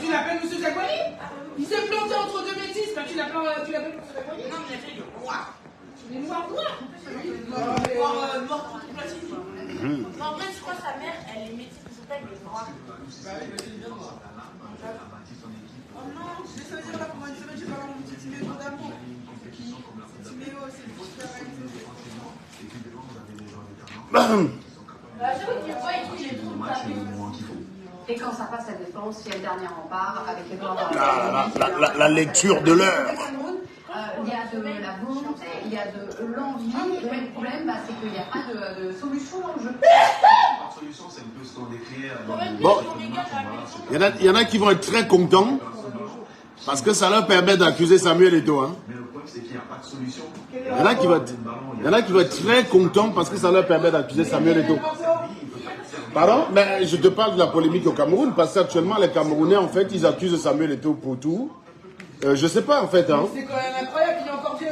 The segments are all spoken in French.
Tu l'appelles M. Zagoye? Il s'est planté entre deux bêtises. Tu l'appelles M. Zagoye? Non, mais il a fait du noir. Les noirs noirs. Noir tout classique. En vrai, je crois que sa mère, elle est métisse, son père, il est noir. Oh non, je vais sortir là pendant une semaine, je vais avoir mon petit Timéo d'amour. Timéo, c'est le petit frère avec Et quand ça passe à défense, il y a le dernier rempart avec Edouard. La lecture de l'heure. Il y a de la volonté, il y a de l'envie. Le problème, c'est qu'il n'y a pas de solution dans le jeu. Bon, il y en a qui vont être très contents parce que ça leur permet d'accuser Samuel Eto'o. Hein. Il y en a qui vont être très contents parce que ça leur permet d'accuser Samuel Eto'o. Pardon? Mais je te parle de la polémique au Cameroun parce qu'actuellement les Camerounais en fait ils accusent Samuel Eto'o pour tout. Je sais pas en fait. Hein. C'est quand même incroyable, il y a encore Dieu.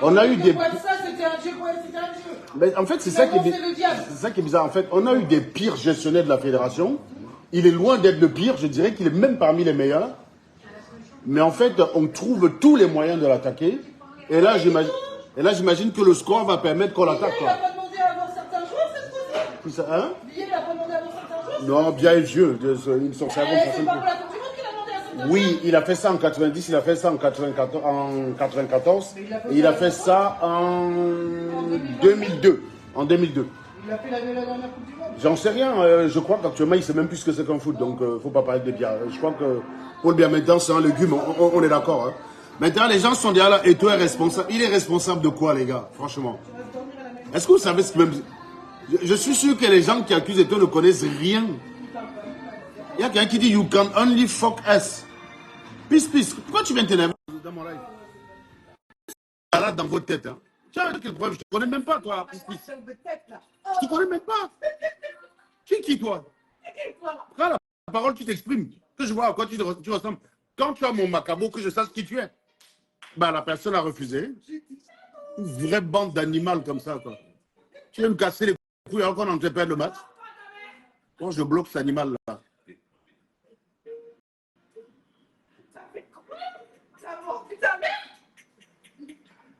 On a eu des. C'était un Dieu, c'était un Dieu. Mais en fait c'est ça qui est bizarre. En fait, on a eu des pires gestionnaires de la fédération. Il est loin d'être le pire. Je dirais qu'il est même parmi les meilleurs. Mais en fait, on trouve tous les moyens de l'attaquer. Et là, j'imagine que le score va permettre qu'on l'attaque. Il n'a pas demandé à avoir certains joueurs cette fois-ci. Hein? Il n'a pas demandé à avoir certains joueurs. Non, bien vieux. Ils sont C'est pas pour la Coupe du Monde qu'il a demandé à certains joueurs. Oui, il a fait ça en 90, il a fait ça en 94 et il a fait ça en 2002. En 2002. Il a fait la dernière Coupe du Monde. J'en sais rien. Je crois qu'actuellement, il ne sait même plus ce que c'est qu'un foot. Donc, il ne faut pas parler de bien. Je crois que Paul Biametta, c'est un légume. On est d'accord. Hein. Maintenant, les gens sont déjà là. Eto'o est responsable. Il est responsable de quoi, les gars? Franchement. Est-ce que vous savez ce que même... Je suis sûr que les gens qui accusent Eto'o ne connaissent rien. Il y a quelqu'un qui dit « You can only fuck us ». Peace. Pourquoi tu viens t'énerver dans mon live? Malade dans votre tête. Hein. Tiens, quel problème? Je te connais même pas, toi. Peace. Je te connais même pas. Tu es qui, toi? Prends la parole, tu t'exprimes. Que je vois à quoi tu ressembles. Quand tu as mon macabo, que je sache qui tu es. Ben, la personne a refusé. Une vraie bande d'animaux comme ça, quoi. Tu viens me casser les couilles alors qu'on entrait perdre le match. Moi, je bloque cet animal-là.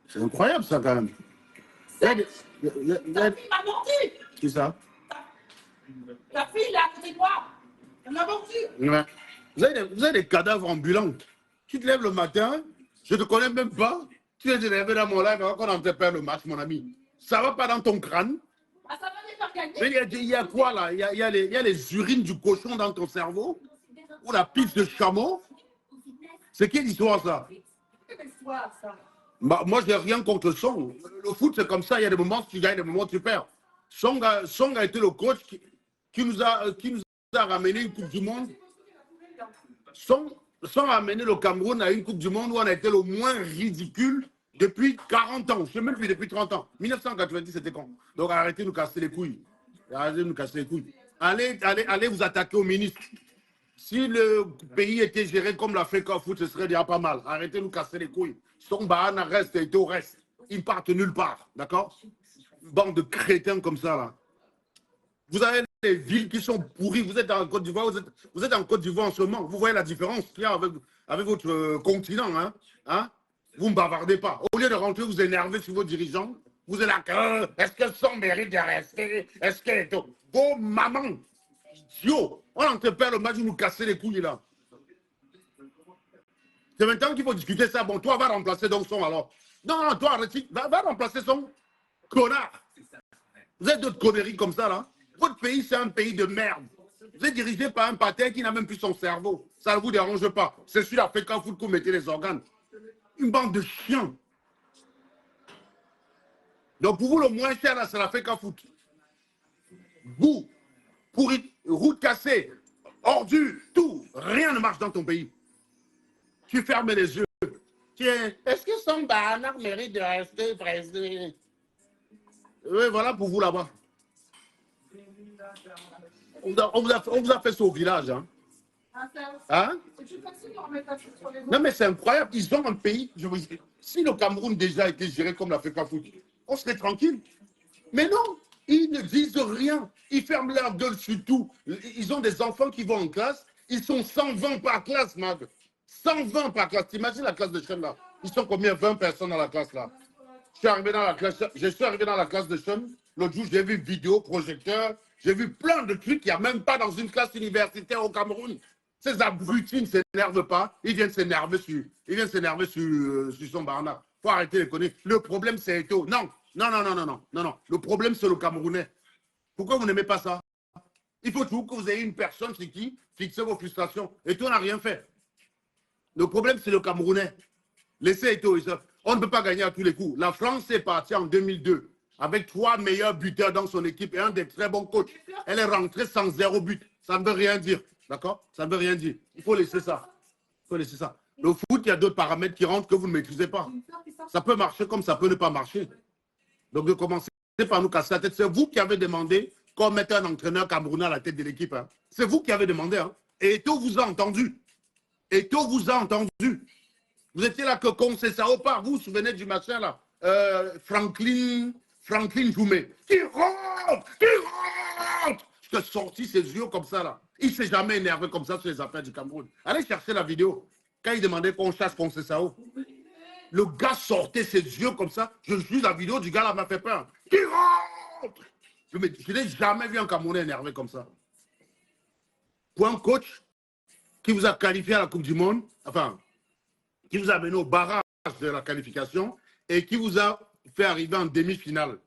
C'est incroyable, ça, quand même. Ta fille m'a menti. Qui ça? Ta fille, elle est à côté de moi. Elle m'a menti. Ouais. Vous avez des cadavres ambulants. Tu te lèves le matin, je ne te connais même pas. Tu es élevé dans mon live alors qu'on entrait perdre le match, mon ami. Ça va pas dans ton crâne. Ça va les faire gagner. Mais il y a quoi, là? Il y a les urines du cochon dans ton cerveau? Ou la pisse de chameau? C'est quelle histoire, ça? Quelle histoire, ça? Bah, moi, je n'ai rien contre Song. Le foot, c'est comme ça. Il y a des moments où tu gagnes, des moments où tu perds. Song a été le coach qui nous a ramené une Coupe du Monde. Song a amené le Cameroun à une Coupe du Monde où on a été le moins ridicule depuis 40 ans. Je ne sais même plus, depuis 30 ans. 1990, c'était quand? Donc, arrêtez de nous casser les couilles. Arrêtez de nous casser les couilles. Allez vous attaquer au ministre. Si le pays était géré comme l'Afrique en foot, ce serait déjà pas mal. Arrêtez de nous casser les couilles. Son Bahana reste et Eto'o reste. Ils partent nulle part. D'accord? Une bande de crétins comme ça, là. Vous avez des villes qui sont pourries. Vous êtes en Côte d'Ivoire. Vous êtes en Côte d'Ivoire en ce moment. Vous voyez la différence qu'il y a avec votre continent. Hein? Vous ne bavardez pas. Au lieu de rentrer, vous énerver sur vos dirigeants. Vous êtes là. Est-ce que son mérite de rester? Est-ce qu'elle est... Vos mamans. Idiot. On est en train de perdre le match, vous nous cassez les couilles là. C'est maintenant qu'il faut discuter ça. Bon, toi, va remplacer donc son alors. Non, toi, arrête. Va remplacer son connard. Vous êtes d'autres conneries comme ça là. Votre pays, c'est un pays de merde. Vous êtes dirigé par un patin qui n'a même plus son cerveau. Ça ne vous dérange pas. C'est sur l'Africain Foot que vous mettez les organes. Une bande de chiens. Donc pour vous, le moins cher là, c'est l'Africain Foot. Vous, pourri, route cassée, ordures, tout, rien ne marche dans ton pays. Tu fermes les yeux. Tiens, est-ce que son Bahana mérite de rester président? Oui, voilà pour vous là-bas. On vous a fait ça au village. Hein? Non, mais c'est incroyable. Ils ont un pays. Si le Cameroun déjà était géré comme l'Africain Foot, on serait tranquille. Mais non. Ils ne disent rien. Ils ferment leur gueule sur tout. Ils ont des enfants qui vont en classe. Ils sont 120 par classe, Mag. 120 par classe. T'imagines la classe de Sean là? Ils sont combien? 20 personnes dans la classe là. Je suis arrivé dans la classe de Sean. L'autre jour, j'ai vu vidéo, projecteur. J'ai vu plein de trucs qu'il n'y a même pas dans une classe universitaire au Cameroun. Ces abrutis ne s'énervent pas. Ils viennent s'énerver sur son barna. Il faut arrêter de connaître. Le problème, c'est Eto'o. Non. Le problème, c'est le Camerounais. Pourquoi vous n'aimez pas ça? Il faut toujours que vous ayez une personne sur qui fixer vos frustrations. Eto'o n'a rien fait. Le problème, c'est le Camerounais. Laissez Eto'o. On ne peut pas gagner à tous les coups. La France est partie en 2002 avec 3 meilleurs buteurs dans son équipe et un des très bons coachs. Elle est rentrée sans 0 but. Ça ne veut rien dire. D'accord? Ça ne veut rien dire. Il faut laisser ça. Le foot, il y a d'autres paramètres qui rentrent que vous ne maîtrisez pas. Ça peut marcher comme ça peut ne pas marcher. Donc, de commencer par nous casser la tête. C'est vous qui avez demandé qu'on mette un entraîneur camerounais à la tête de l'équipe. Hein. C'est vous qui avez demandé. Hein. Et Eto'o vous a entendu. Vous étiez là que Conceição part. Vous vous souvenez du machin là? Franklin Joumé. Qui rentre! Je t'ai sorti ses yeux comme ça là. Il ne s'est jamais énervé comme ça sur les affaires du Cameroun. Allez chercher la vidéo. Quand il demandait qu'on chasse Conceição. Le gars sortait ses yeux comme ça. Je suis la vidéo du gars là m'a fait peur. Qui rentre! Je n'ai jamais vu un Camerounais énervé comme ça. Pour un coach qui vous a qualifié à la Coupe du Monde, enfin, qui vous a mené au barrage de la qualification et qui vous a fait arriver en demi-finale.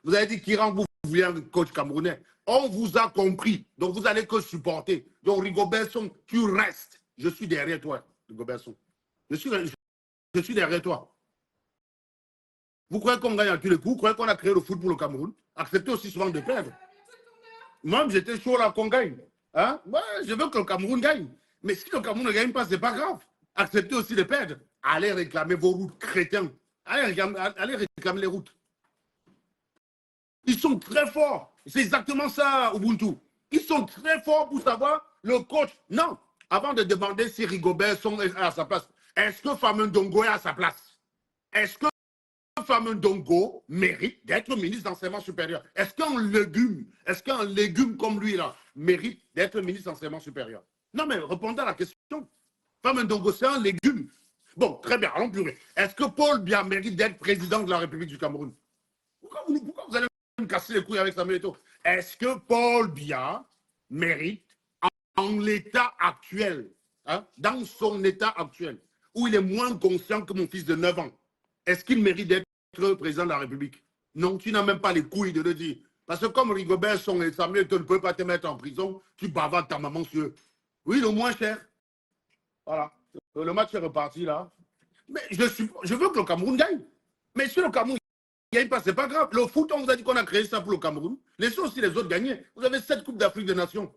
Vous avez dit qu'Iran, vous vouliez un coach camerounais. On vous a compris. Donc, vous allez que supporter. Donc, Rigobert Song, tu restes. Je suis derrière toi, Rigobert Song. Je suis derrière toi. Vous croyez qu'on gagne à tous les coups? Vous croyez qu'on a créé le foot pour le Cameroun? Acceptez aussi souvent de perdre. Moi, j'étais chaud là qu'on gagne. Hein? Moi, je veux que le Cameroun gagne. Mais si le Cameroun ne gagne pas, ce n'est pas grave. Acceptez aussi de perdre. Allez réclamer vos routes, crétins. Allez réclamer les routes. Ils sont très forts. C'est exactement ça, Ubuntu. Ils sont très forts pour savoir le coach. Non. Avant de demander si Rigobert Song est à sa place, est-ce que Fameux Ndongo est à sa place? Est-ce que Fameux Ndongo mérite d'être ministre d'enseignement supérieur? Est-ce qu'un légume comme lui là mérite d'être ministre d'enseignement supérieur? Non, mais répondez à la question. Fameux Ndongo, c'est un légume. Bon, très bien, allons plus loin. Est-ce que Paul Biya mérite d'être président de la République du Cameroun? Pourquoi vous allez me casser les couilles avec Samuel Eto'o? Est-ce que Paul Biya mérite, en l'état actuel, hein, dans son état actuel, où il est moins conscient que mon fils de 9 ans, est-ce qu'il mérite d'être président de la République? Non, tu n'as même pas les couilles de le dire. Parce que comme Rigobert Song et Samuel Eto'o ne peuvent pas te mettre en prison, tu bavardes ta maman sur eux. Oui, le moins cher. Voilà. Le match est reparti là. Mais je veux que le Cameroun gagne. Mais si le Cameroun ne gagne pas, ce n'est pas grave. Le foot, on vous a dit qu'on a créé ça pour le Cameroun. Laissez aussi les autres gagner. Vous avez 7 Coupes d'Afrique des Nations.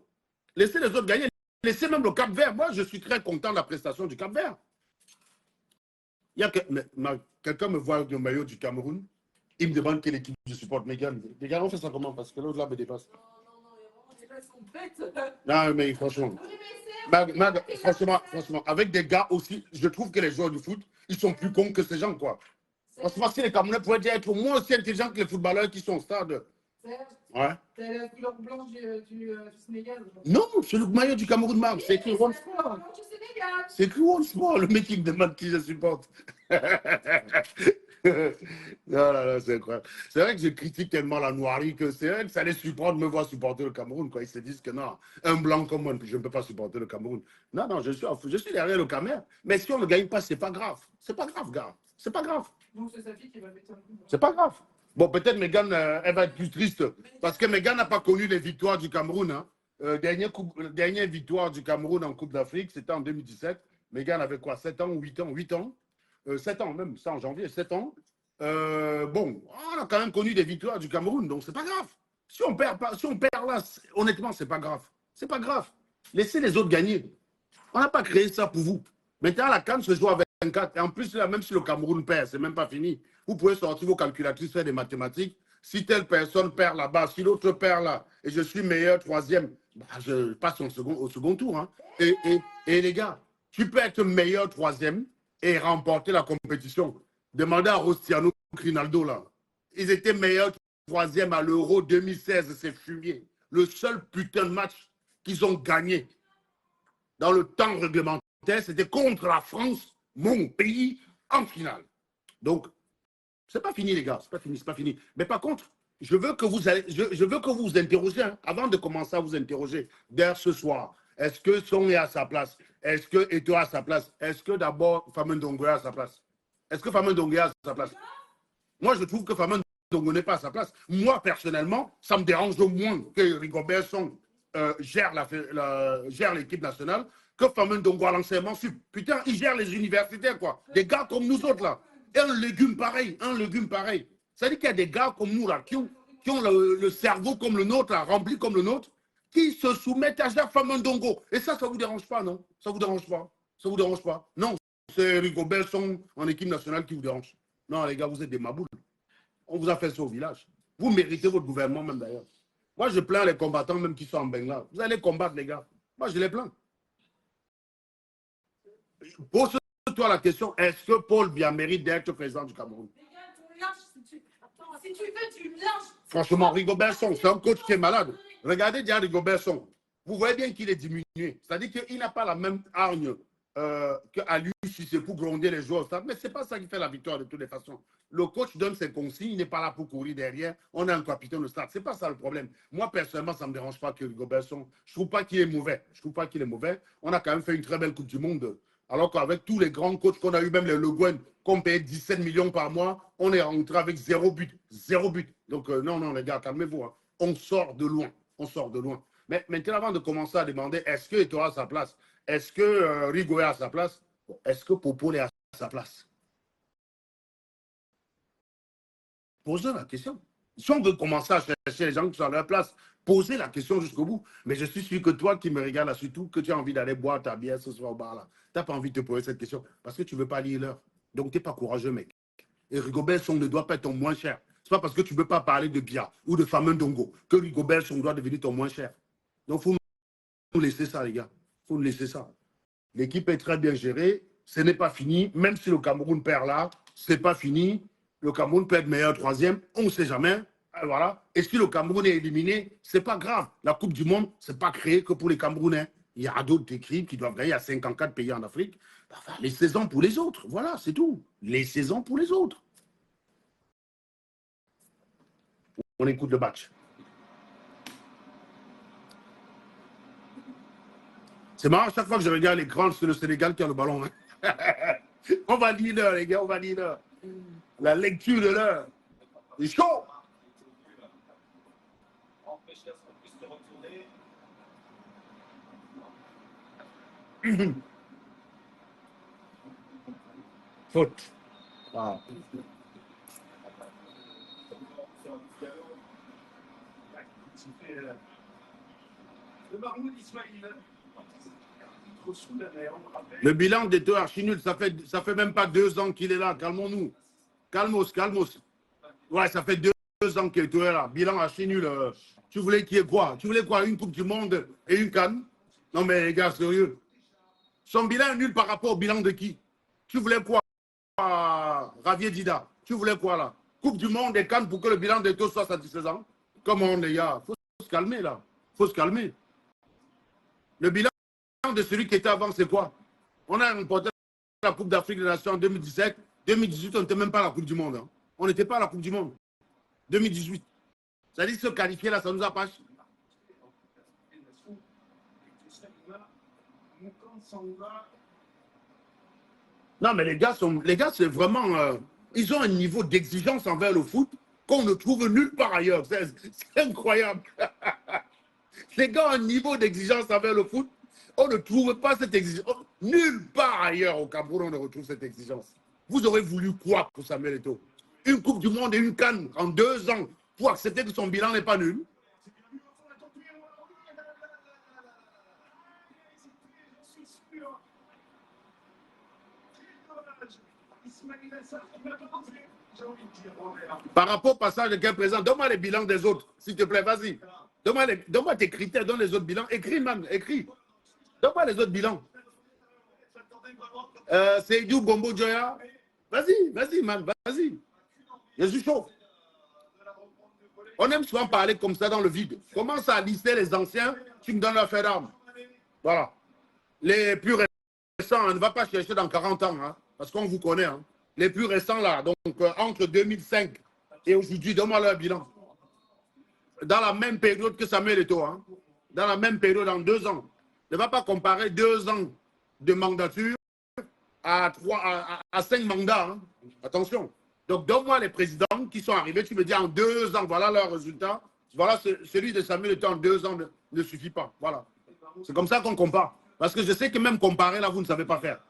Laissez les autres gagner. Laissez même le Cap-Vert. Moi, je suis très content de la prestation du Cap-Vert. Quelqu'un me voit avec le maillot du Cameroun. Il me demande quelle équipe je supporte. Megan, on fait ça comment? Parce que l'autre là me dépasse. Non, mais franchement. Franchement, avec des gars aussi, je trouve que les joueurs du foot, ils sont plus cons que ces gens, quoi. Franchement, si les Camerounais pourraient déjà être moins aussi intelligents que les footballeurs qui sont au stade. Ouais. C'est la couleur blanche du Sénégal. Non, c'est le maillot du Cameroun, Marc. C'est écrit One Sport. C'est écrit One Sport, le mec qui me demande qui je supporte. Non, c'est incroyable. C'est vrai que je critique tellement la noirie que c'est vrai que ça les surprendre de me voir supporter le Cameroun. Quoi. Ils se disent que non, un blanc comme moi, je ne peux pas supporter le Cameroun. Non, je suis derrière le Cameroun. Mais si on ne gagne pas, c'est pas grave. C'est pas grave, gars. C'est pas grave. Donc c'est sa fille qui va mettre un coup. C'est pas grave. Bon, peut-être Megan, elle va être plus triste. Parce que Megan n'a pas connu les victoires du Cameroun. Hein. Dernière victoire du Cameroun en Coupe d'Afrique, c'était en 2017. Megan avait quoi, 7 ans ou 8 ans? 8 ans. 7 ans même, ça en janvier, 7 ans. Bon, on a quand même connu des victoires du Cameroun, donc c'est pas grave. Si on perd là, honnêtement, c'est pas grave. C'est pas grave. Laissez les autres gagner. On n'a pas créé ça pour vous. Maintenant, la CAN se joue à 24. Et en plus, là, même si le Cameroun perd, c'est même pas fini. Vous pouvez sortir vos calculatrices, faire des mathématiques. Si telle personne perd là-bas, si l'autre perd là, et je suis meilleur troisième, bah, je passe au second tour. Hein. Et les gars, tu peux être meilleur troisième et remporter la compétition. Demandez à Rostiano Crinaldo là. Ils étaient meilleurs troisième à l'Euro 2016, c'est fumier. Le seul putain de match qu'ils ont gagné dans le temps réglementaire, c'était contre la France, mon pays, en finale. Donc, c'est pas fini, les gars. C'est pas fini, c'est pas fini. Mais par contre, je veux que vous vous interrogez, hein, avant de commencer à vous interroger, dès ce soir. Est-ce que Son est à sa place? Est-ce que Eto'o est à sa place? Est-ce que d'abord Fameu Ndongo est à sa place? Est-ce que Fameu Ndongo est à sa place? Moi, je trouve que Fameu Ndongo n'est pas à sa place. Moi, personnellement, ça me dérange au moins que Rigobert Song gère l'équipe nationale, que Fameu Ndongo à l'enseignement sup. Putain, il gère les universitaires, quoi. Des gars comme nous autres, là. Et un légume pareil, un légume pareil. Ça veut dire qu'il y a des gars comme nous, là, qui ont le cerveau comme le nôtre, là, rempli comme le nôtre, qui se soumettent à Jacques Fameu Ndongo. Et ça ne vous dérange pas, non? Ça ne vous dérange pas? Ça ne vous dérange pas? Non, c'est Rigobert Song en équipe nationale qui vous dérange. Non, les gars, vous êtes des maboules. On vous a fait ça au village. Vous méritez votre gouvernement, même d'ailleurs. Moi, je plains les combattants, même qui sont en Bengla. Vous allez combattre, les gars. Moi, je les plains. Pose-toi la question, est-ce que Paul Biya mérite d'être président du Cameroun? Les gars, tu lâches si tu veux, tu lâches. Franchement, Rigobert Song, c'est un coach qui est malade. Regardez déjà Rigobert Song. Vous voyez bien qu'il est diminué. C'est-à-dire qu'il n'a pas la même hargne qu'à lui, si c'est pour gronder les joueurs au stade. Mais ce n'est pas ça qui fait la victoire de toutes les façons. Le coach donne ses consignes, il n'est pas là pour courir derrière. On a un capitaine au stade. Ce n'est pas ça le problème. Moi, personnellement, ça ne me dérange pas que Rigobert Song. Je ne trouve pas qu'il est mauvais. Je trouve pas qu'il est mauvais. On a quand même fait une très belle Coupe du Monde. Alors qu'avec tous les grands coachs qu'on a eu, même les Le Guen, qu'on payait 17 millions par mois, on est rentré avec 0 but. 0 but. Donc, non, les gars, calmez-vous. Hein. On sort de loin. On sort de loin. Mais maintenant, avant de commencer à demander, est-ce que Eto'o a sa place? Est-ce que Rigo est à sa place? Est-ce que Popo est à sa place? Posez la question. Si on veut commencer à chercher les gens qui sont à leur place, posez la question jusqu'au bout. Mais je suis sûr que toi qui me regardes là, surtout que tu as envie d'aller boire ta bière ce soir au bar là, tu n'as pas envie de te poser cette question parce que tu ne veux pas lire l'heure. Donc, tu n'es pas courageux, mec. Et Rigobert Song ne doit pas être ton moins cher. Ce n'est pas parce que tu ne veux pas parler de Biya ou de Fameu Ndongo que Rigobert Song doit devenir ton moins cher. Donc, il faut nous laisser ça, les gars. Il faut nous laisser ça. L'équipe est très bien gérée. Ce n'est pas fini. Même si le Cameroun perd là, ce n'est pas fini. Le Cameroun peut être meilleur troisième. On ne sait jamais. Voilà. Et si le Cameroun est éliminé, ce n'est pas grave. La Coupe du Monde, ce n'est pas créé que pour les Camerounais. Il y a d'autres équipes qui doivent gagner à 54 pays en Afrique. Enfin, les saisons pour les autres. Voilà, c'est tout. Les saisons pour les autres. On écoute le match. C'est marrant, chaque fois que je regarde l'écran, c'est le Sénégal qui a le ballon. Hein. On va lire l'heure, les gars, on va lire l'heure. La lecture de l'heure. C'est chaud. Faute. Wow. Le bilan d'Eto'o archi nul, ça fait même pas 2 ans qu'il est là. Calmons-nous. Calmos. Ouais, ça fait 2 ans qu'il est là. Bilan archi nul. Tu voulais qu'il y ait quoi? Tu voulais quoi? Une Coupe du Monde et une CAN? Non mais les gars, sérieux. Son bilan est nul par rapport au bilan de qui? Tu voulais quoi? Ravier Dida. Tu voulais quoi là? Coupe du Monde et CAN pour que le bilan d'Eto'o soit satisfaisant? Comment les gars? Faut se calmer là. Faut se calmer. Le bilan de celui qui était avant, c'est quoi? On a remporté la Coupe d'Afrique des Nations en 2017. 2018, on n'était même pas à la Coupe du Monde. Hein. On n'était pas à la Coupe du Monde. 2018. Ça dit se qualifier là, ça nous a pas. Non, mais les gars, c'est vraiment... ils ont un niveau d'exigence envers le foot qu'on ne trouve nulle part ailleurs. C'est incroyable. Les gars ont un niveau d'exigence envers le foot. On ne trouve pas cette exigence. Nulle part ailleurs au Cameroun, on ne retrouve cette exigence. Vous aurez voulu quoi pour Samuel Eto'o? Une Coupe du Monde et une CAN en 2 ans pour accepter que son bilan n'est pas nul? Par rapport au passage de quel présent, donne-moi les bilans des autres, s'il te plaît, vas-y. Donne-moi tes critères, donne les autres bilans. Écris, man, écris. Donne-moi les autres bilans. Seydou Bombo Joya. Vas-y, man, vas-y. Je suis chaud. On aime souvent parler comme ça dans le vide. Commence à lister les anciens, tu me donnes leur fait d'armes. Voilà. Les plus récents, on ne va pas chercher dans 40 ans, hein, parce qu'on vous connaît. Hein. Les plus récents, là, donc entre 2005 et aujourd'hui, donne-moi leur bilan. Dans la même période que Samuel Eto'o, hein, dans la même période, en 2 ans. Ne va pas comparer 2 ans de mandature à 5 mandats. Hein. Attention. Donc, donne-moi les présidents qui sont arrivés. Tu me dis en 2 ans, voilà leur résultat. Voilà, celui de Samuel Eto'o en 2 ans ne suffit pas. Voilà. C'est comme ça qu'on compare. Parce que je sais que même comparer, là, vous ne savez pas faire.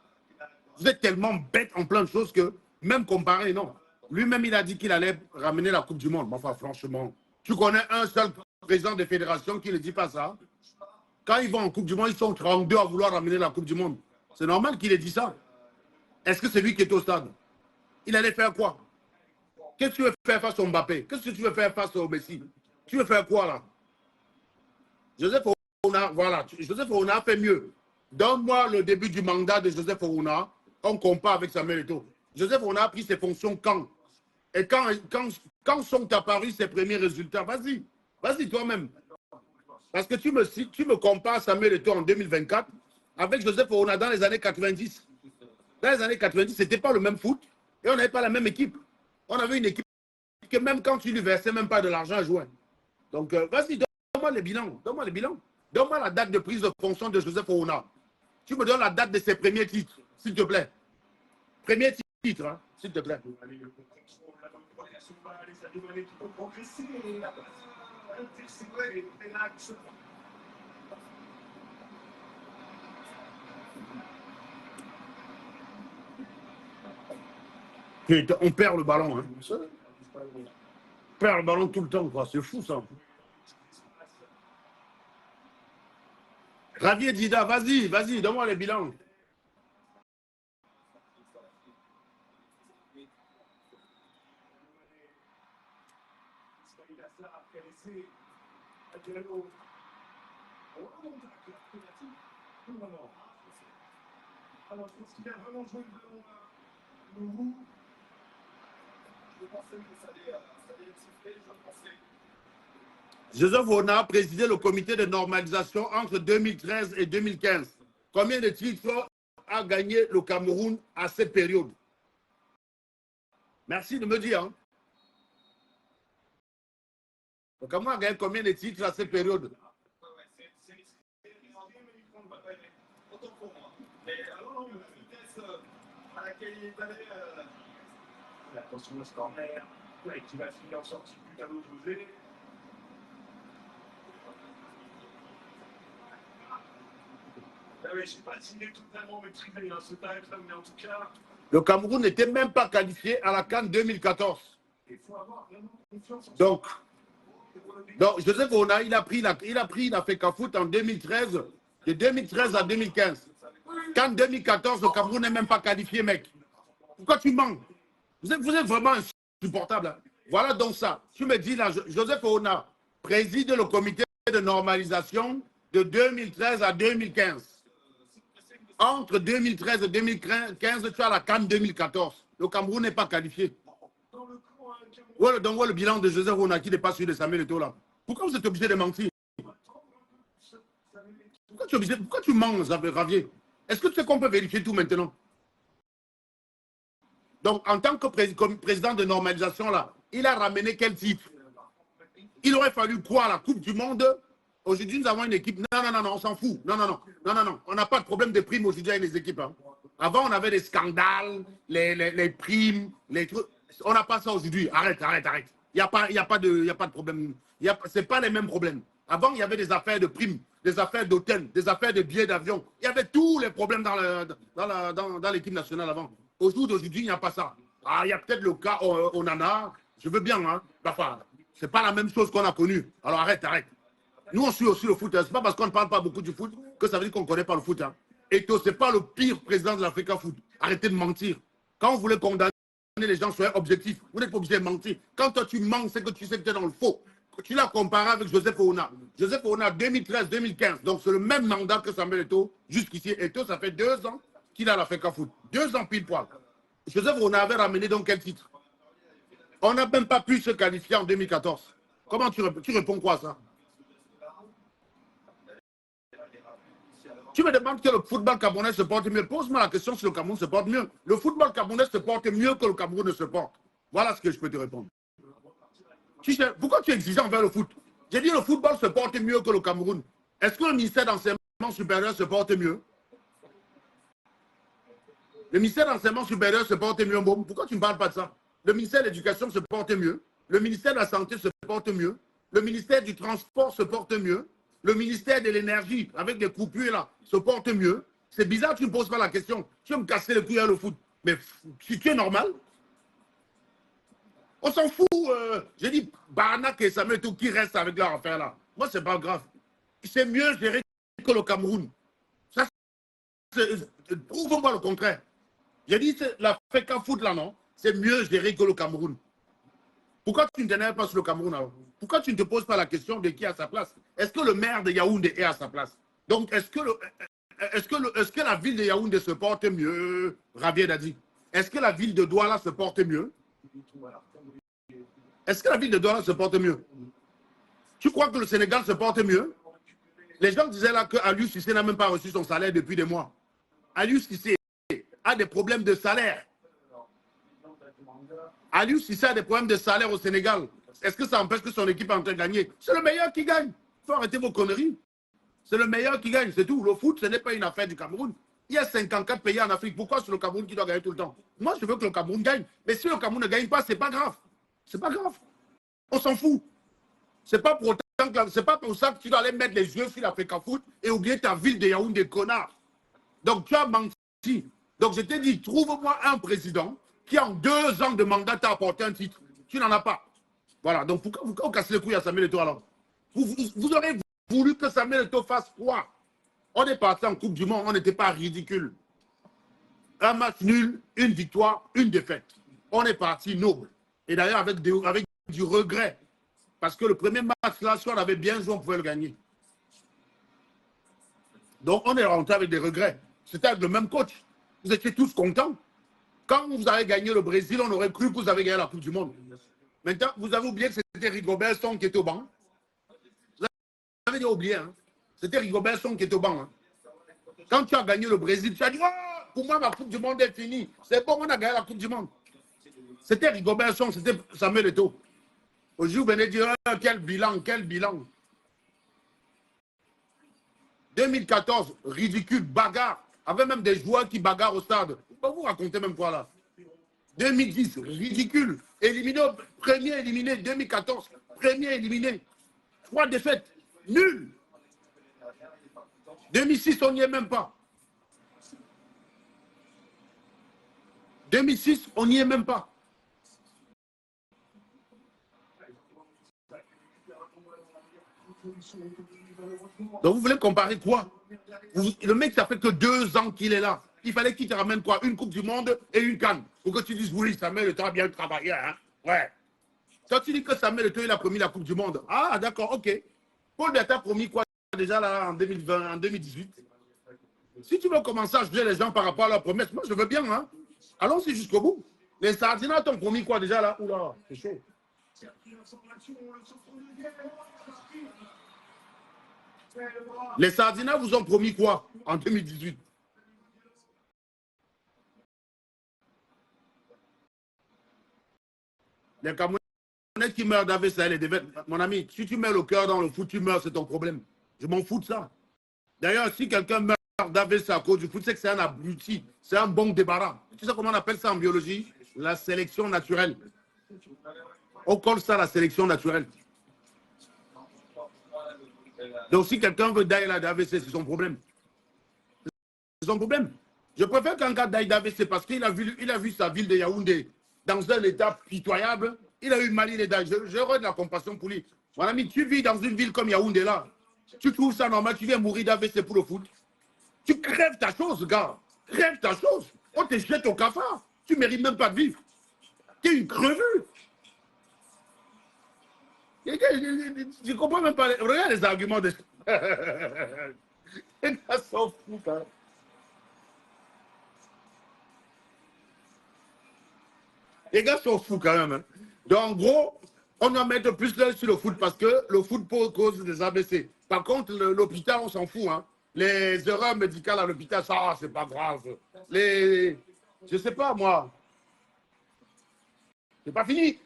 Vous êtes tellement bête en plein de choses que même comparer, non. Lui-même, il a dit qu'il allait ramener la Coupe du Monde. Enfin, franchement, tu connais un seul président de fédération qui ne dit pas ça. Quand ils vont en Coupe du Monde, ils sont 32 à vouloir ramener la Coupe du Monde. C'est normal qu'il ait dit ça. Est-ce que c'est lui qui est au stade? Il allait faire quoi? Qu'est-ce que tu veux faire face au Mbappé? Qu'est-ce que tu veux faire face au Messi? Tu veux faire quoi là? Joseph Ouna, voilà. Joseph Ouna a fait mieux. Donne-moi le début du mandat de Joseph Ouna. On compare avec Samuel Eto'o. Joseph Ouna a pris ses fonctions quand? Et quand sont apparus ses premiers résultats? Vas-y. Vas-y toi-même. Parce que tu me compares Samuel Eto'o en 2024 avec Joseph Ouna dans les années 90. Dans les années 90, ce n'était pas le même foot et on n'avait pas la même équipe. On avait une équipe que même quand tu lui versais même pas de l'argent à jouer. Donc, vas-y, donne-moi les bilans. Donne-moi les bilans. Donne-moi la date de prise de fonction de Joseph Ouna. Tu me donnes la date de ses premiers titres, s'il te plaît. Premier titre, hein, s'il te plaît. Putain, on perd le ballon. Hein. On perd le ballon tout le temps, quoi. C'est fou, ça. Javier Dida, vas-y, vas-y, donne-moi les bilans. Joseph Ouna a présidé le comité de normalisation entre 2013 et 2015. Combien de titres a gagné le Cameroun à cette période? Merci de me dire. Hein. Le Cameroun a gagné combien de titres à cette période? Attention au corner, qui va finir en sortie plus qu'à l'opposé. Je ne sais pas s'il est totalement maîtrisé dans ce time, mais en tout cas. Le Cameroun n'était même pas qualifié à la CAN 2014. Il faut avoir vraiment confiance en Donc Joseph Ouna, il a fait Cafoot en 2013, de 2013 à 2015. Qu'en 2014, le Cameroun n'est même pas qualifié, mec. Pourquoi tu mens? Vous êtes vraiment insupportable. Hein? Voilà donc ça. Tu me dis là, Joseph Ouna préside le comité de normalisation de 2013 à 2015. Entre 2013 et 2015, tu as la CAN 2014. Le Cameroun n'est pas qualifié. Donc, le bilan de Joseph Ouna qui n'est pas celui de Samuel Eto'o là. Pourquoi vous êtes obligé de mentir? Pourquoi tu mens, Javier? Est-ce que tu sais qu'on peut vérifier tout maintenant? Donc, en tant que président de normalisation là, il a ramené quel titre? Il aurait fallu quoi, la Coupe du Monde? Aujourd'hui, nous avons une équipe. Non, on s'en fout. Non. On n'a pas de problème de primes aujourd'hui avec les équipes. Hein. Avant, on avait des scandales, les primes, les trucs. On n'a pas ça aujourd'hui. Arrête. Il n'y a pas de problème. Ce n'est pas les mêmes problèmes. Avant, il y avait des affaires de primes, des affaires d'hôtels, des affaires de billets d'avion. Il y avait tous les problèmes dans l'équipe nationale avant. Aujourd'hui, il n'y a pas ça. Ah, il y a peut-être le cas Onana. Je veux bien. Hein. Enfin, ce n'est pas la même chose qu'on a connue. Alors arrête. Nous, on suit aussi le foot. Hein. Ce n'est pas parce qu'on ne parle pas beaucoup du foot que ça veut dire qu'on ne connaît pas le foot. Hein. Eto'o, ce n'est pas le pire président de l'Africa Foot. Arrêtez de mentir. Quand vous voulez condamner les gens, soyez objectifs. Vous n'êtes pas obligé de mentir. Quand toi, tu mens, c'est que tu sais que tu es dans le faux. Tu l'as comparé avec Joseph Ouna. Joseph Ouna, 2013-2015. Donc, c'est le même mandat que Samuel Eto'o jusqu'ici. Eto'o, ça fait 2 ans qu'il a l'Africa Foot. 2 ans pile poil. Joseph Ouna avait ramené donc quel titre? On n'a même pas pu se qualifier en 2014. Comment tu réponds quoi à ça? Tu me demandes que le football camerounais se porte mieux. Pose-moi la question si le Cameroun se porte mieux. Le football camerounais se porte mieux que le Cameroun ne se porte. Voilà ce que je peux te répondre. Pourquoi tu es exigeant envers le foot? J'ai dit le football se porte mieux que le Cameroun. Est-ce que le ministère d'enseignement supérieur se porte mieux? Le ministère d'enseignement supérieur se porte mieux. Pourquoi tu ne parles pas de ça? Le ministère de l'éducation se porte mieux. Le ministère de la santé se porte mieux. Le ministère du transport se porte mieux. Le ministère de l'énergie, avec des coupures là, se porte mieux. C'est bizarre, tu ne poses pas la question. Tu veux me casser le cul à le foot. Mais si tu es normal, on s'en fout. J'ai dit, Barnak et Samuel tout qui restent avec leur affaire là. Moi, c'est pas grave. C'est mieux géré que le Cameroun. Prouve-moi le contraire. J'ai dit, la FECA foot là, non? C'est mieux géré que le Cameroun. Pourquoi tu ne t'énerves pas sur le Cameroun alors? Pourquoi tu ne te poses pas la question de qui est à sa place? Est-ce que le maire de Yaoundé est à sa place? Donc, est-ce que la ville de Yaoundé se porte mieux? Ravier a dit. Est-ce que la ville de Douala se porte mieux? Est-ce que la ville de Douala se porte mieux? Tu crois que le Sénégal se porte mieux? Les gens disaient là que Aliou Cissé n'a même pas reçu son salaire depuis des mois. Aliou Cissé a des problèmes de salaire. Aliou Cissé a des problèmes de salaire au Sénégal. Est-ce que ça empêche que son équipe est en train de gagner? C'est le meilleur qui gagne. Il faut arrêter vos conneries. C'est le meilleur qui gagne, c'est tout. Le foot, ce n'est pas une affaire du Cameroun. Il y a 54 pays en Afrique. Pourquoi c'est le Cameroun qui doit gagner tout le temps? Moi, je veux que le Cameroun gagne. Mais si le Cameroun ne gagne pas, c'est pas grave. C'est pas grave. On s'en fout. C'est pas pour ça que tu dois aller mettre les yeux sur l'Africa Foot et oublier ta ville de Yaoundé, connard. Donc, tu as menti. Donc, je t'ai dit, trouve-moi un président qui, en 2 ans de mandat, t'a apporté un titre. Tu n'en as pas. Voilà. Donc, pourquoi vous cassez les couilles à Samuel Eto'o alors? Vous aurez voulu que Samuel Eto'o fasse quoi? On est parti en Coupe du Monde, on n'était pas ridicule. Un match nul, une victoire, une défaite. On est parti noble. Et d'ailleurs, avec du regret. Parce que le premier match, là, si on avait bien joué, on pouvait le gagner. Donc, on est rentré avec des regrets. C'était avec le même coach. Vous étiez tous contents. Quand vous avez gagné le Brésil, on aurait cru que vous avez gagné la Coupe du Monde. Maintenant, vous avez oublié que c'était Rigobert Song qui était au banc. Vous avez déjà oublié, hein? C'était Rigobert Song qui était au banc. Hein? Quand tu as gagné le Brésil, tu as dit, oh, pour moi, ma Coupe du Monde est finie. C'est bon, on a gagné la Coupe du Monde. C'était Rigobert Song, c'était Samuel Eto'o. Aujourd'hui, vous venez dire, oh, quel bilan, quel bilan. 2014, ridicule, bagarre. Avec même des joueurs qui bagarrent au stade. Vous racontez même quoi là? 2010, ridicule. Éliminé, premier éliminé. 2014, premier éliminé. 3 défaites. Nul. 2006, on n'y est même pas. 2006, on n'y est même pas. Donc vous voulez comparer quoi? Le mec, ça fait que 2 ans qu'il est là. Il fallait qu'il te ramène quoi? Une Coupe du Monde et une canne. Pour que tu dises, oui, Samuel Eto'o a bien travaillé. Hein? Ouais. Quand tu dis que Samuel Eto'o, il a promis la Coupe du Monde. Ah, d'accord, ok. Paul Biya a promis quoi déjà là en 2020, en 2018? Si tu veux commencer à juger les gens par rapport à leurs promesses, moi je veux bien. Hein? Allons-y jusqu'au bout. Les Sardinats t'ont promis quoi déjà là? Oula, c'est chaud. Les Sardinats vous ont promis quoi en 2018? Les Camerounais qui meurent d'AVC, mon ami, si tu mets le cœur dans le foot, tu meurs, c'est ton problème. Je m'en fous de ça. D'ailleurs, si quelqu'un meurt d'AVC à cause du foot, c'est que c'est un abruti, c'est un bon débarras. Tu sais comment on appelle ça en biologie? La sélection naturelle. On colle ça à la sélection naturelle. Donc si quelqu'un veut d'aller là d'AVC, c'est son problème. C'est son problème. Je préfère qu'un gars d'aille d'AVC parce qu'il a vu sa ville de Yaoundé dans un état pitoyable. Il a eu mal, il est d'aille. J'aurais de la compassion pour lui. Mon ami, tu vis dans une ville comme Yaoundé là. Tu trouves ça normal, tu viens mourir d'AVC pour le foot. Tu crèves ta chose, gars. Crève ta chose. On te jette au cafard. Tu ne mérites même pas de vivre. Tu es une crevue. Je ne comprends même pas. Regarde les arguments de... Les gars sont fous, hein. Les gars sont fous quand même. Hein. Donc, en gros, On doit mettre plus l'œil sur le foot parce que le foot cause des ABC. Par contre, l'hôpital, on s'en fout. Hein. Les erreurs médicales à l'hôpital, ça, c'est pas grave. Je sais pas, moi. C'est pas fini.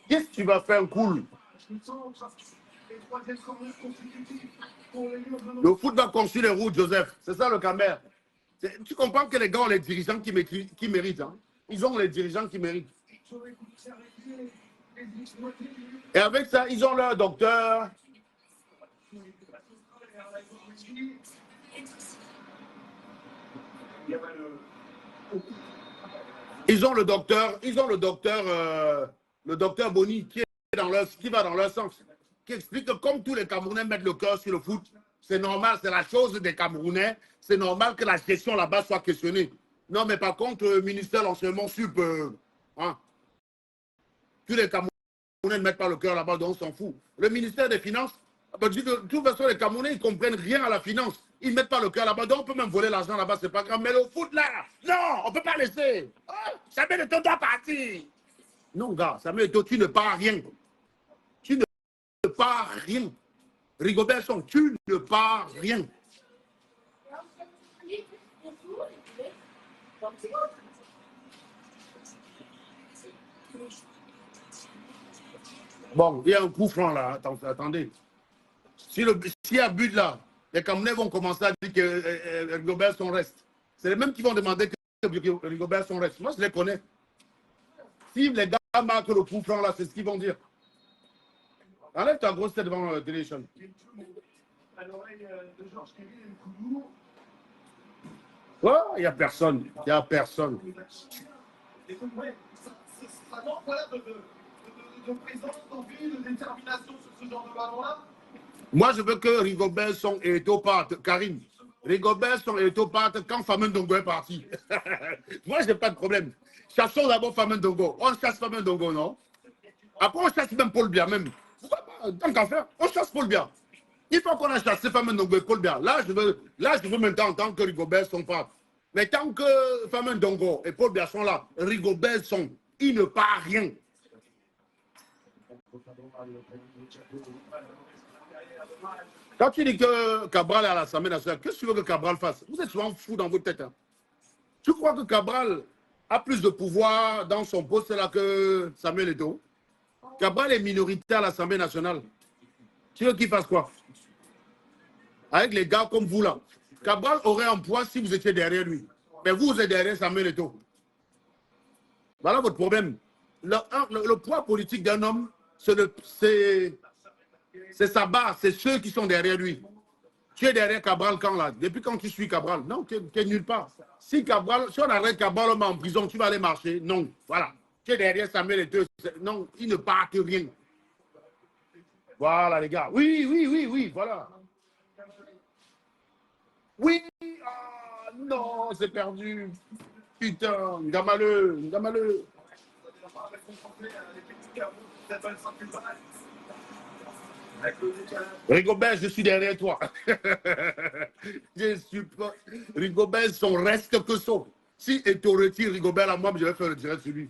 Qu'est-ce que tu vas faire cool? Le foot va construire les routes, Joseph. C'est ça le Camer. Tu comprends que les gars ont les dirigeants qui méritent. Hein? Ils ont les dirigeants qui méritent. Et avec ça, ils ont leur docteur. Ils ont le docteur Boni qui va dans leur sens, qui explique que comme tous les Camerounais mettent le cœur sur le foot, c'est normal, c'est la chose des Camerounais, c'est normal que la gestion là-bas soit questionnée. Non, mais par contre, le ministère de l'enseignement sup, hein, tous les Camerounais ne mettent pas le cœur là-bas, donc on s'en fout. Le ministère des Finances, de toute façon, les Camerounais, ils ne comprennent rien à la finance. Ils ne mettent pas le cœur là-bas, donc on peut même voler l'argent là-bas, c'est pas grave. Mais le foot là, non, on ne peut pas laisser. Oh, Samuel Eto'o doit partir. Non, gars, Samuel Eto'o, tu ne pars rien. Tu ne pars rien. Rigobert Song, tu ne pars rien. Bon, il y a un coup franc là, attendez. S'il y a but là, les Camerounais vont commencer à dire que Rigobert Song reste. C'est les mêmes qui vont demander que Rigobert Song reste. Moi, je les connais. Si les gars marquent le coup franc là, c'est ce qu'ils vont dire. Enlève ta grosse tête devant Télévision. Oh, il n'y a personne. Il n'y a personne. Moi, je veux que Rigobert Song et Eto'o partent. Karine, Rigobert Song et Eto'o partent quand Famen Ndongo est parti. Moi, je n'ai pas de problème. Chassons d'abord Famen Ndongo. On chasse Famen Ndongo, non? Après, on chasse même Paul Biya, même. Pourquoi pas? Tant qu'à faire, on chasse Paul Biya. Il faut qu'on a chassé Famen Ndongo et Paul Biya. Là, je veux maintenant entendre que Rigobert Song parte. Mais tant que Famen Ndongo et Paul Biya sont là, Rigobert Song, il ne part rien. Quand tu dis que Cabral est à l'Assemblée nationale, qu'est-ce que tu veux que Cabral fasse? Vous êtes souvent fou dans votre tête. Hein? Tu crois que Cabral a plus de pouvoir dans son poste là que Samuel Eto'o? Cabral est minoritaire à l'Assemblée nationale. Tu veux qu'il fasse quoi? Avec les gars comme vous là. Cabral aurait un poids si vous étiez derrière lui. Mais vous êtes derrière Samuel Eto'o. Voilà votre problème. Le poids politique d'un homme, c'est sa base, c'est ceux qui sont derrière lui. Tu es derrière Cabral quand là? Depuis quand tu suis Cabral? Non, tu es nulle part. Si on arrête Cabral, on met en prison, tu vas aller marcher? Non, voilà. Tu es derrière Samuel Eto'o. Non, il ne part rien. Voilà les gars. Oui, voilà. Oui, ah, non, c'est perdu. Putain, gamaleux. Rigobert, je suis derrière toi. Je suis pas. Rigobert, son reste que son. Si tu retires Rigobert à moi, je vais faire le direct sur lui.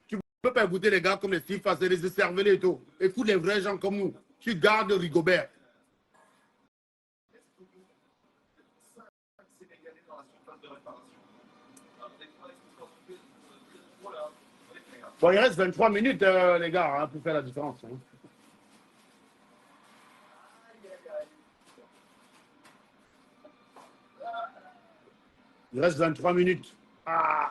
Tu ne peux pas écouter les gars comme les filles, et les cervelés et tout. Écoute les vrais gens comme nous. Tu gardes Rigobert. Bon, il reste 23 minutes, les gars, hein, pour faire la différence. Hein. Il reste 23 minutes. Ah.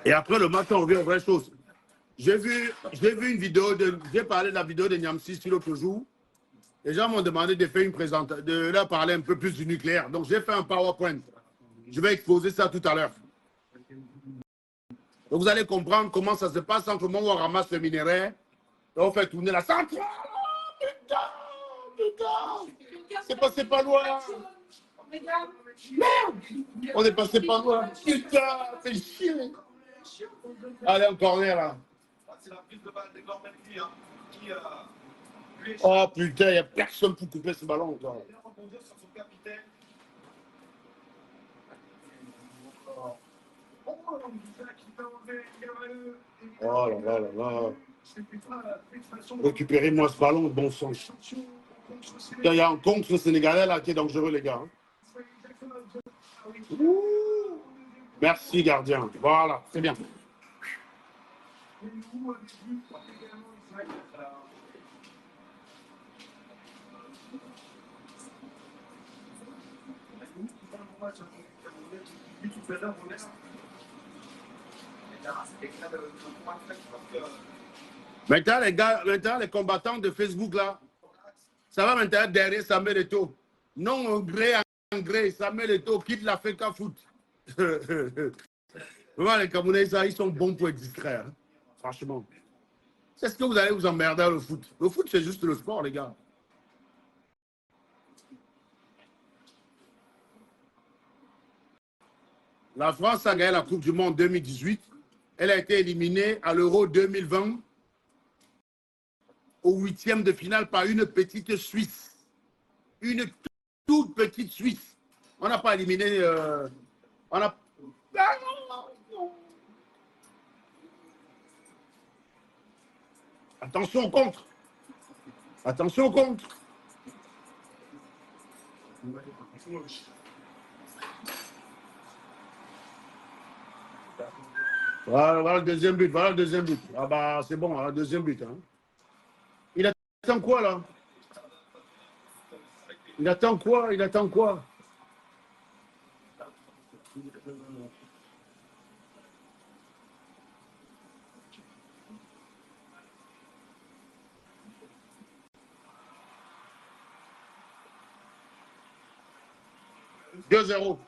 Et après, le matin, on revient aux vraies choses. J'ai vu une vidéo, j'ai parlé de la vidéo de Niamsi l'autre jour. Les gens m'ont demandé de faire une présentation, de leur parler un peu plus du nucléaire. Donc, j'ai fait un PowerPoint. Je vais exposer ça tout à l'heure. Donc, vous allez comprendre comment ça se passe entre le moment où on ramasse le minerai et on fait tourner la centrale. Oh, putain. C'est passé pas loin. Merde. On est passé pas loin. Putain, c'est chiant. Allez, un corner là. C'est la prise de balle des Gormelki qui... Oh putain, il n'y a personne pour couper ce ballon. rebondir sur son capitaine. Oh là là là là. Récupérez-moi ce ballon, bon sang. Il y a un contre sénégalais là qui est dangereux, les gars. Ouh. Merci, gardien. Voilà, c'est bien. Maintenant, les gars, maintenant, les combattants de Facebook, là, ça va maintenant derrière Samuel Eto'o. Non, en gré, Samuel Eto'o quitte l'Africa Foot. Vraiment, les Camerounais, ça, ils sont bons pour être distraits. Hein. Franchement. C'est ce que vous allez vous emmerder dans le foot. Le foot, c'est juste le sport, les gars. La France a gagné la Coupe du Monde 2018. Elle a été éliminée à l'Euro 2020 au 8e de finale par une petite Suisse. Une toute petite Suisse. On n'a pas éliminé... on a... Attention au contre. Attention au contre. Voilà le deuxième but. Voilà le deuxième but. Ah bah c'est bon, le deuxième but. Hein. Il attend quoi là? Il attend quoi? Il attend quoi? « 2-0.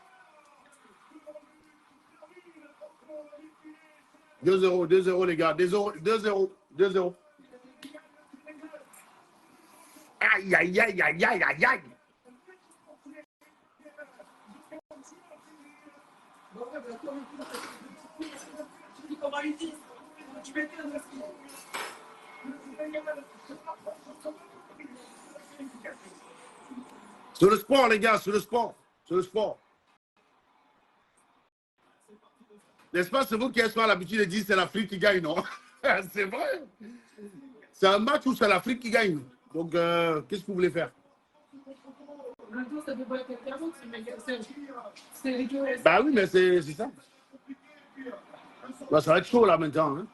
2-0, 2-0 les gars. 2-0, 2-0. Aïe, aïe, aïe, aïe, aïe, aïe, aïe. Sur le sport, les gars, sur le sport. Sur le sport. N'est-ce pas, c'est vous qui avez l'habitude de dire c'est l'Afrique qui gagne, non? C'est vrai. C'est un match où c'est l'Afrique qui gagne. Donc, qu'est-ce que vous voulez faire? Bah oui, mais c'est ça. Bah, ça va être chaud là maintenant. Hein.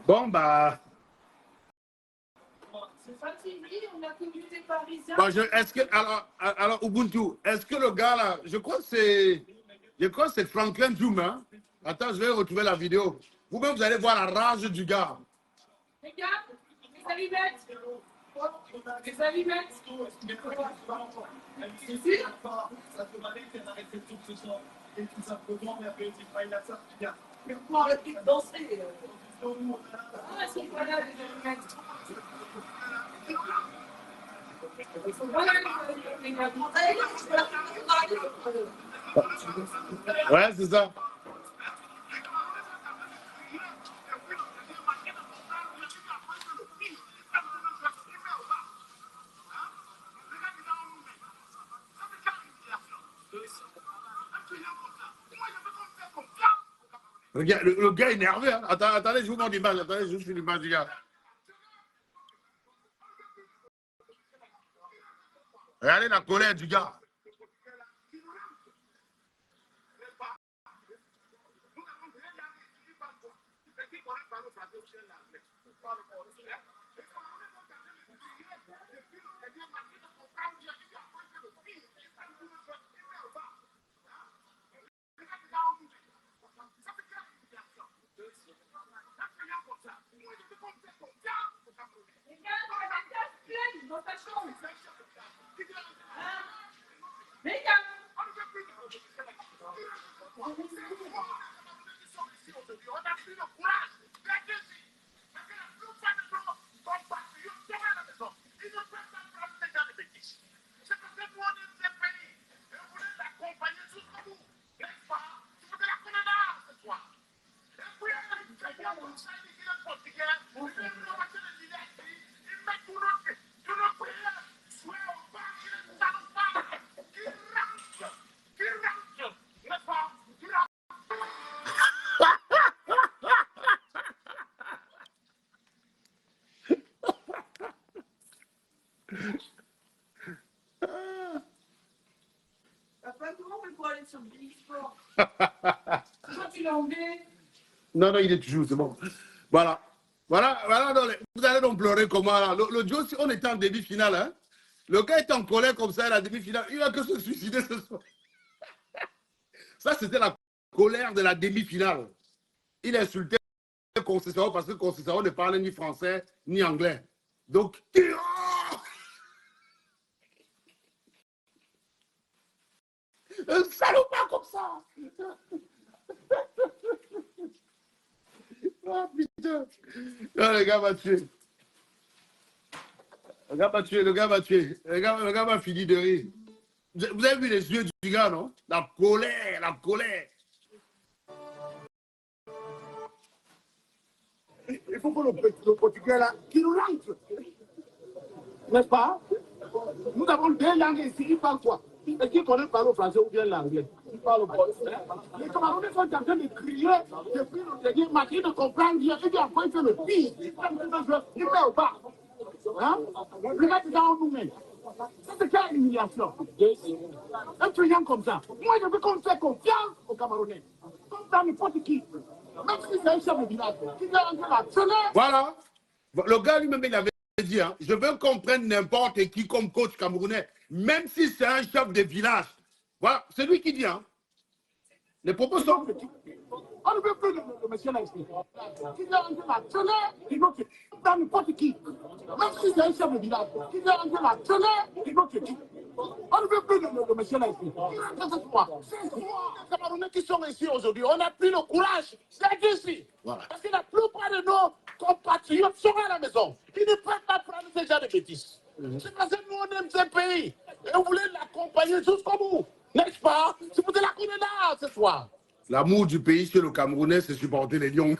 Bon, bah. C'est fatigué, on a connu des Parisiens. Bah, est-ce que, alors, Ubuntu, est-ce que le gars là, je crois que c'est Franklin Zoom, hein? Attends, je vais retrouver la vidéo. Vous-même, vous allez voir la rage du gars. Les gars, les allumettes. Les allumettes. Pour arrêter de danser. Ah, ils sont pas là, les allumettes. Voilà, les gars. Ouais, c'est ça. Regarde, le gars est énervé. Hein. Attendez, je vous montre l'image. Attendez, je vous fais l'image du gars. Regardez la colère du gars. Dans ta chambre. sur Sport. Pourquoi tu l'as enlevé? Non, non, il est toujours, c'est bon. Voilà. Voilà, donc, vous allez donc pleurer comment là. Le Joe, si on était en demi-finale, hein, le gars est en colère comme ça à la demi-finale, il va que se suicider ce soir. Ça, c'était la colère de la demi-finale. Il insultait Conceição parce que Conceição ne parle ni français ni anglais. Donc, un salopard comme ça. Oh putain. Non, le gars va tuer. Le gars va tuer, le gars va tuer. Le gars va finir de rire. Vous avez vu les yeux du gars, non? La colère, la colère. Il faut que le Portugais là, qui nous lance. N'est-ce pas? Nous avons deux langues ici, ils parlent quoi? Et qui connaît parler français ou bien l'anglais? Ils parlent français. Les Camerounais sont en train de crier depuis le dernier match, ils ne comprennent rien. Et puis après, ils font le pire. Ils mettent au bas. Hein? Le gars est dans nous-mêmes. Ça, c'est quelle humiliation? Un truand comme ça. Moi, je veux qu'on fait confiance aux Camerounais. Comme dans n'importe qui. Même si c'est un chef de village, qui vient entrer la sonner. Voilà. Le gars lui-même, il avait dit, hein, je veux qu'on prenne n'importe qui comme coach camerounais, même si c'est un chef de village. Voilà, c'est lui qui dit, hein. Les propos sont... On ne veut plus de monsieur là ici. Qui vient entrer la sonner, il faut que... Dans n'importe qui. Même si c'est un chef de village, qui vient entrer la sonner, il faut que... On ne veut plus de monsieur là ici. C'est quoi? Les Camerounais qui sont ici aujourd'hui, on n'a plus le courage d'être ici. Voilà. Parce que la plupart de nos compatriotes sont à la maison. Ils ne peuvent pas prendre ce genre de bêtises. C'est parce que nous, on aime ce pays. Et on voulait l'accompagner jusqu'au bout. N'est-ce pas? C'est pour cela qu'on est là ce soir. L'amour du pays chez le Camerounais, c'est supporter les lions.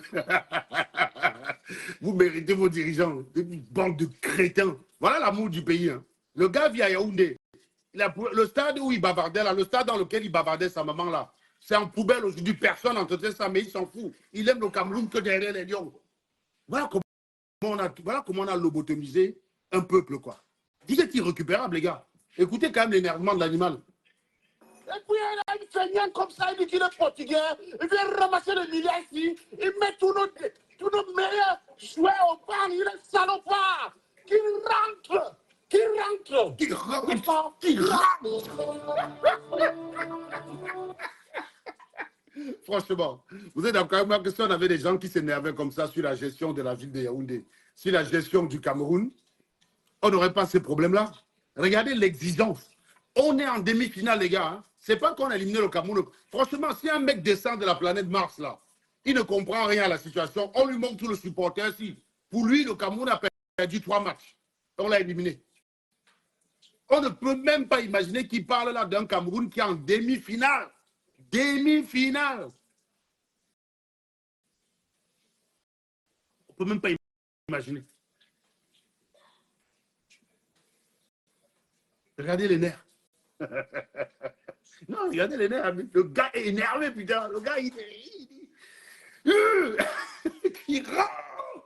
Vous méritez vos dirigeants. Une bande de crétins. Voilà l'amour du pays. Hein. Le gars vit à Yaoundé. Le stade où il bavardait, là, le stade dans lequel il bavardait sa maman, là, c'est en poubelle aujourd'hui. Personne n'entretient ça, mais il s'en fout. Il aime le Cameroun que derrière les lions. Voilà comment on a lobotomisé un peuple, quoi. Vous êtes irrécupérable, les gars. Écoutez quand même l'énervement de l'animal. Et puis, il a une feignante comme ça, il dit qu'il est portugais. Il vient ramasser le milliard ici. Il met tous nos meilleurs joueurs au pan. Il est salopard. Qu'il rentre. Qui rentre. Qui rentre. Qui rentre. Franchement, vous êtes d'accord avec moi que si on avait des gens qui s'énervaient comme ça sur la gestion de la ville de Yaoundé, sur la gestion du Cameroun, on n'aurait pas ces problèmes-là. Regardez l'exigence. On est en demi-finale, les gars. Hein. C'est pas qu'on a éliminé le Cameroun. Franchement, si un mec descend de la planète Mars, là, il ne comprend rien à la situation, on lui montre tout le supporter ici. Pour lui, le Cameroun a perdu 3 matchs. On l'a éliminé. On ne peut même pas imaginer qu'il parle là d'un Cameroun qui est en demi-finale. Demi-finale. On ne peut même pas imaginer. Regardez les nerfs. Non, regardez les nerfs. Le gars est énervé, putain. Le gars, il rentre.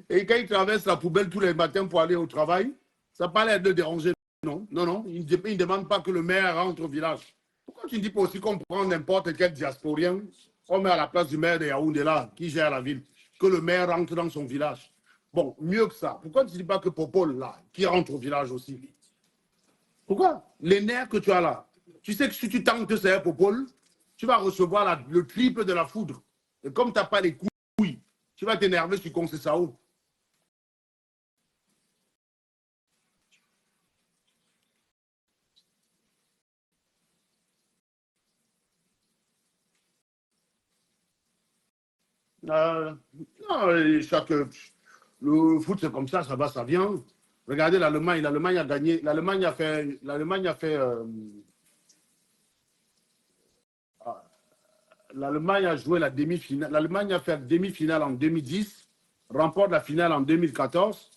Et quand il traverse la poubelle tous les matins pour aller au travail, ça n'a pas l'air de déranger. Non, non, non. Il ne demande pas que le maire rentre au village. Pourquoi tu ne dis pas aussi qu'on prend n'importe quel diasporien, on met à la place du maire de Yaoundé là, qui gère la ville, que le maire rentre dans son village? Bon, mieux que ça. Pourquoi tu ne dis pas que Popol, là, qui rentre au village aussi? Pourquoi? Les nerfs que tu as là. Tu sais que si tu tentes que c'est Popol, tu vas recevoir le triple de la foudre. Et comme tu n'as pas les couilles, tu vas t'énerver sur Conceição. Non, le foot, c'est comme ça va, ça vient. Regardez l'Allemagne. L'Allemagne a gagné. L'Allemagne a fait. L'Allemagne a joué la demi-finale. L'Allemagne a fait la demi-finale en 2010, remporte la finale en 2014,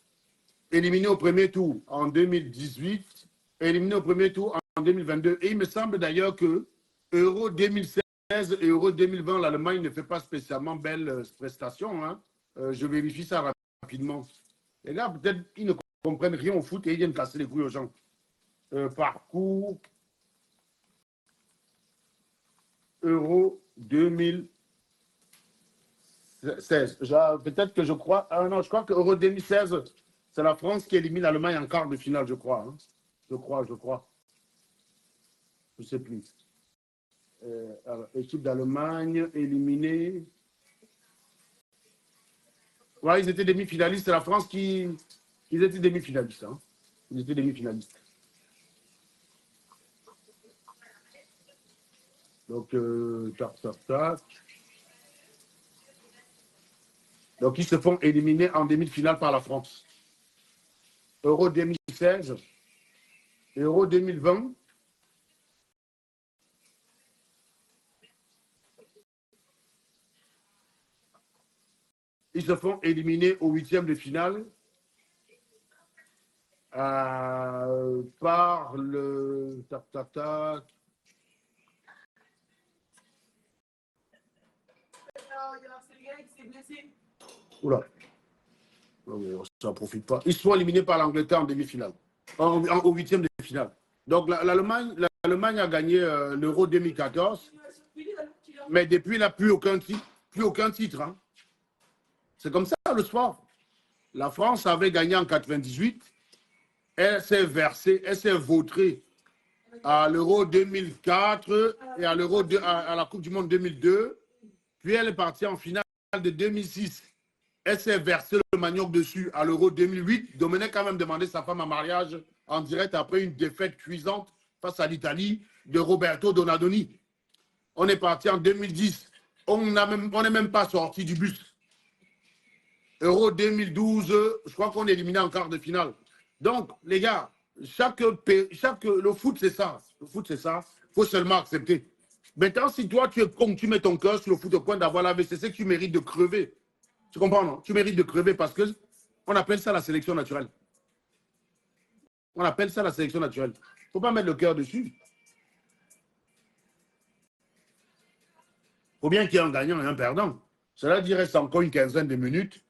éliminé au premier tour en 2018, éliminé au premier tour en 2022. Et il me semble d'ailleurs que Euro 2016 et Euro 2020, l'Allemagne ne fait pas spécialement belle prestation. Hein. Je vérifie ça rapidement. Les gars, peut-être ils ne comprennent rien au foot et ils viennent casser les couilles aux gens. Parcours Euro 2016. Peut-être que je crois. Ah non, je crois que Euro 2016, c'est la France qui élimine l'Allemagne en quart de finale, je crois. Hein. Je crois. Je ne sais plus. Alors, équipe d'Allemagne éliminée. Ouais, ils étaient demi-finalistes. C'est la France qui. Ils étaient demi-finalistes. Hein. Ils étaient demi-finalistes. Donc, tac. Donc, ils se font éliminer en demi-finale par la France. Euro 2016, Euro 2020. Ils se font éliminer au 8e de finale par le... Tac. Oula. Ça ne profite pas. Ils sont éliminés par l'Angleterre en demi-finale. Au 8e de finale. Donc l'Allemagne a gagné l'Euro 2014. Mais depuis, il n'a plus aucun titre. Hein. C'est comme ça le sport. La France avait gagné en 98. Elle s'est versée, elle s'est vautrée à l'Euro 2004 et à la Coupe du Monde 2002. Puis elle est partie en finale de 2006. Elle s'est versée le manioc dessus à l'Euro 2008. Domenech a même demandé sa femme en mariage en direct après une défaite cuisante face à l'Italie de Roberto Donadoni. On est parti en 2010. On n'est même pas sorti du bus. Euro 2012, je crois qu'on est éliminé en quart de finale. Donc, les gars, le foot, c'est ça. Le foot, c'est ça. Il faut seulement accepter. Maintenant, si toi, tu es con, tu mets ton cœur sur le foot au point d'avoir la VCC, tu mérites de crever. Tu comprends, non? Tu mérites de crever parce qu'on appelle ça la sélection naturelle. On appelle ça la sélection naturelle. Il ne faut pas mettre le cœur dessus. Il faut bien qu'il y ait un gagnant et un perdant. Cela dit, il reste encore une quinzaine de minutes.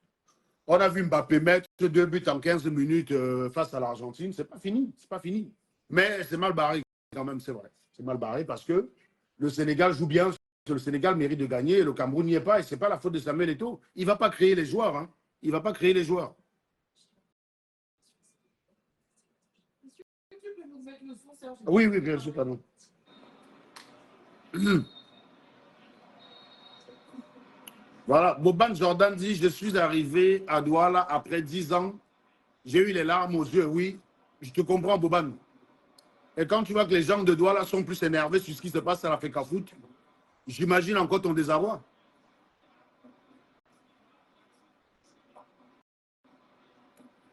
On a vu Mbappé mettre 2 buts en 15 minutes face à l'Argentine. C'est pas fini, c'est pas fini. Mais c'est mal barré quand même, c'est vrai. C'est mal barré parce que le Sénégal joue bien. Le Sénégal mérite de gagner. Le Cameroun n'y est pas et ce n'est pas la faute de Samuel Eto'o. Il ne va pas créer les joueurs. Hein. Il ne va pas créer les joueurs. Oui, bien sûr, pardon. Voilà, Boban Jordan dit, je suis arrivé à Douala après 10 ans. J'ai eu les larmes aux yeux, oui. Je te comprends, Boban. Et quand tu vois que les gens de Douala sont plus énervés sur ce qui se passe à la FECAFOOT, j'imagine encore ton désarroi.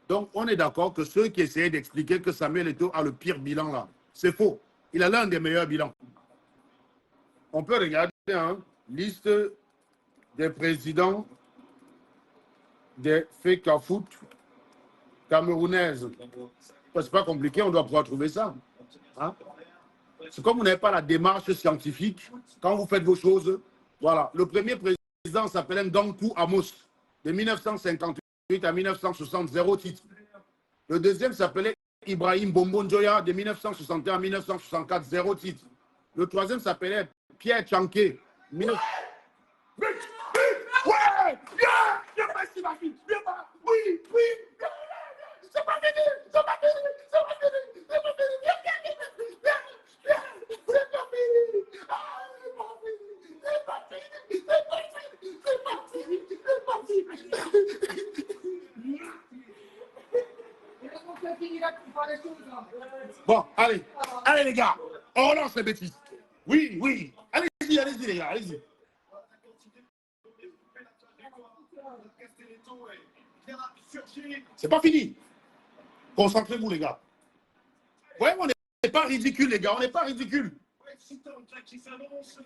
Donc, on est d'accord que ceux qui essayaient d'expliquer que Samuel Eto'o a le pire bilan là, c'est faux. Il a l'un des meilleurs bilans. On peut regarder, hein, liste des présidents des FECAFOOT camerounaises. C'est pas compliqué, on doit pouvoir trouver ça. Hein? C'est comme vous n'avez pas la démarche scientifique, quand vous faites vos choses. Voilà. Le premier président s'appelait Ngankou Amos, de 1958 à 1960, 0 titre. Le deuxième s'appelait Ibrahim Bombo Njoya, de 1961 à 1964, 0 titre. Le troisième s'appelait Pierre Tchanké. Ouais! Viens, merci ma fille! Viens, oui! C'est pas fini! C'est pas fini! C'est pas fini! C'est pas fini! C'est pas fini! Ah, c'est pas fini! C'est pas fini! C'est pas fini! C'est pas fini! Bon, allez les gars, on relance les bêtises. Oui. Allez-y les gars, allez-y. C'est pas fini. Concentrez-vous, les gars. Ouais, on n'est pas ridicule, les gars. On n'est pas ridicule. Qui s'annonce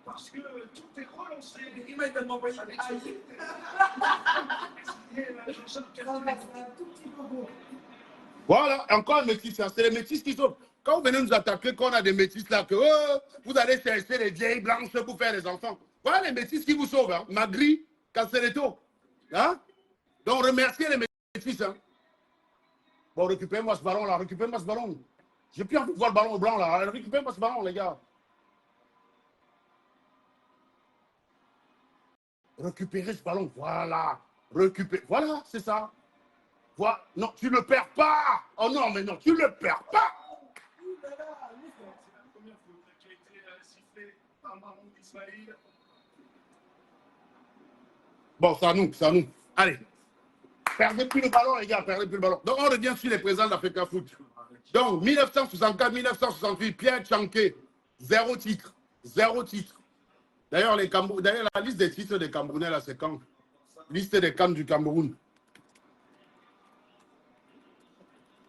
parce que tout est relancé. Il m'a tellement envoyé des Voilà, encore un métis. Hein. C'est les métis qui sont. Quand vous venez nous attaquer, quand on a des métis là, que vous allez chercher les vieilles blanches pour faire les enfants. Voilà les métis qui vous sauvent. Hein. Magri, Canceleto. Hein? Donc remerciez les métis. Hein. Bon, récupérez-moi ce ballon là, récupérez-moi ce ballon. J'ai plus envie de voir le ballon blanc là. Récupérez-moi ce ballon, les gars. Récupérez ce ballon, voilà. Récupérez, voilà, c'est ça. Voilà. Non, tu ne le perds pas. Oh non, mais non, tu ne le perds pas. C'est la première faute qui a été sifflée par Marron Ismail. Bon, c'est à nous, c'est à nous. Allez. Perdez plus le ballon, les gars, perdez plus le ballon. Donc, on revient sur les présents d'Africa Foot. Donc, 1964-1968, Pierre Tchanké, 0 titre. 0 titre. D'ailleurs, la liste des titres des Camerounais, là, c'est quand? Liste des CAN du Cameroun.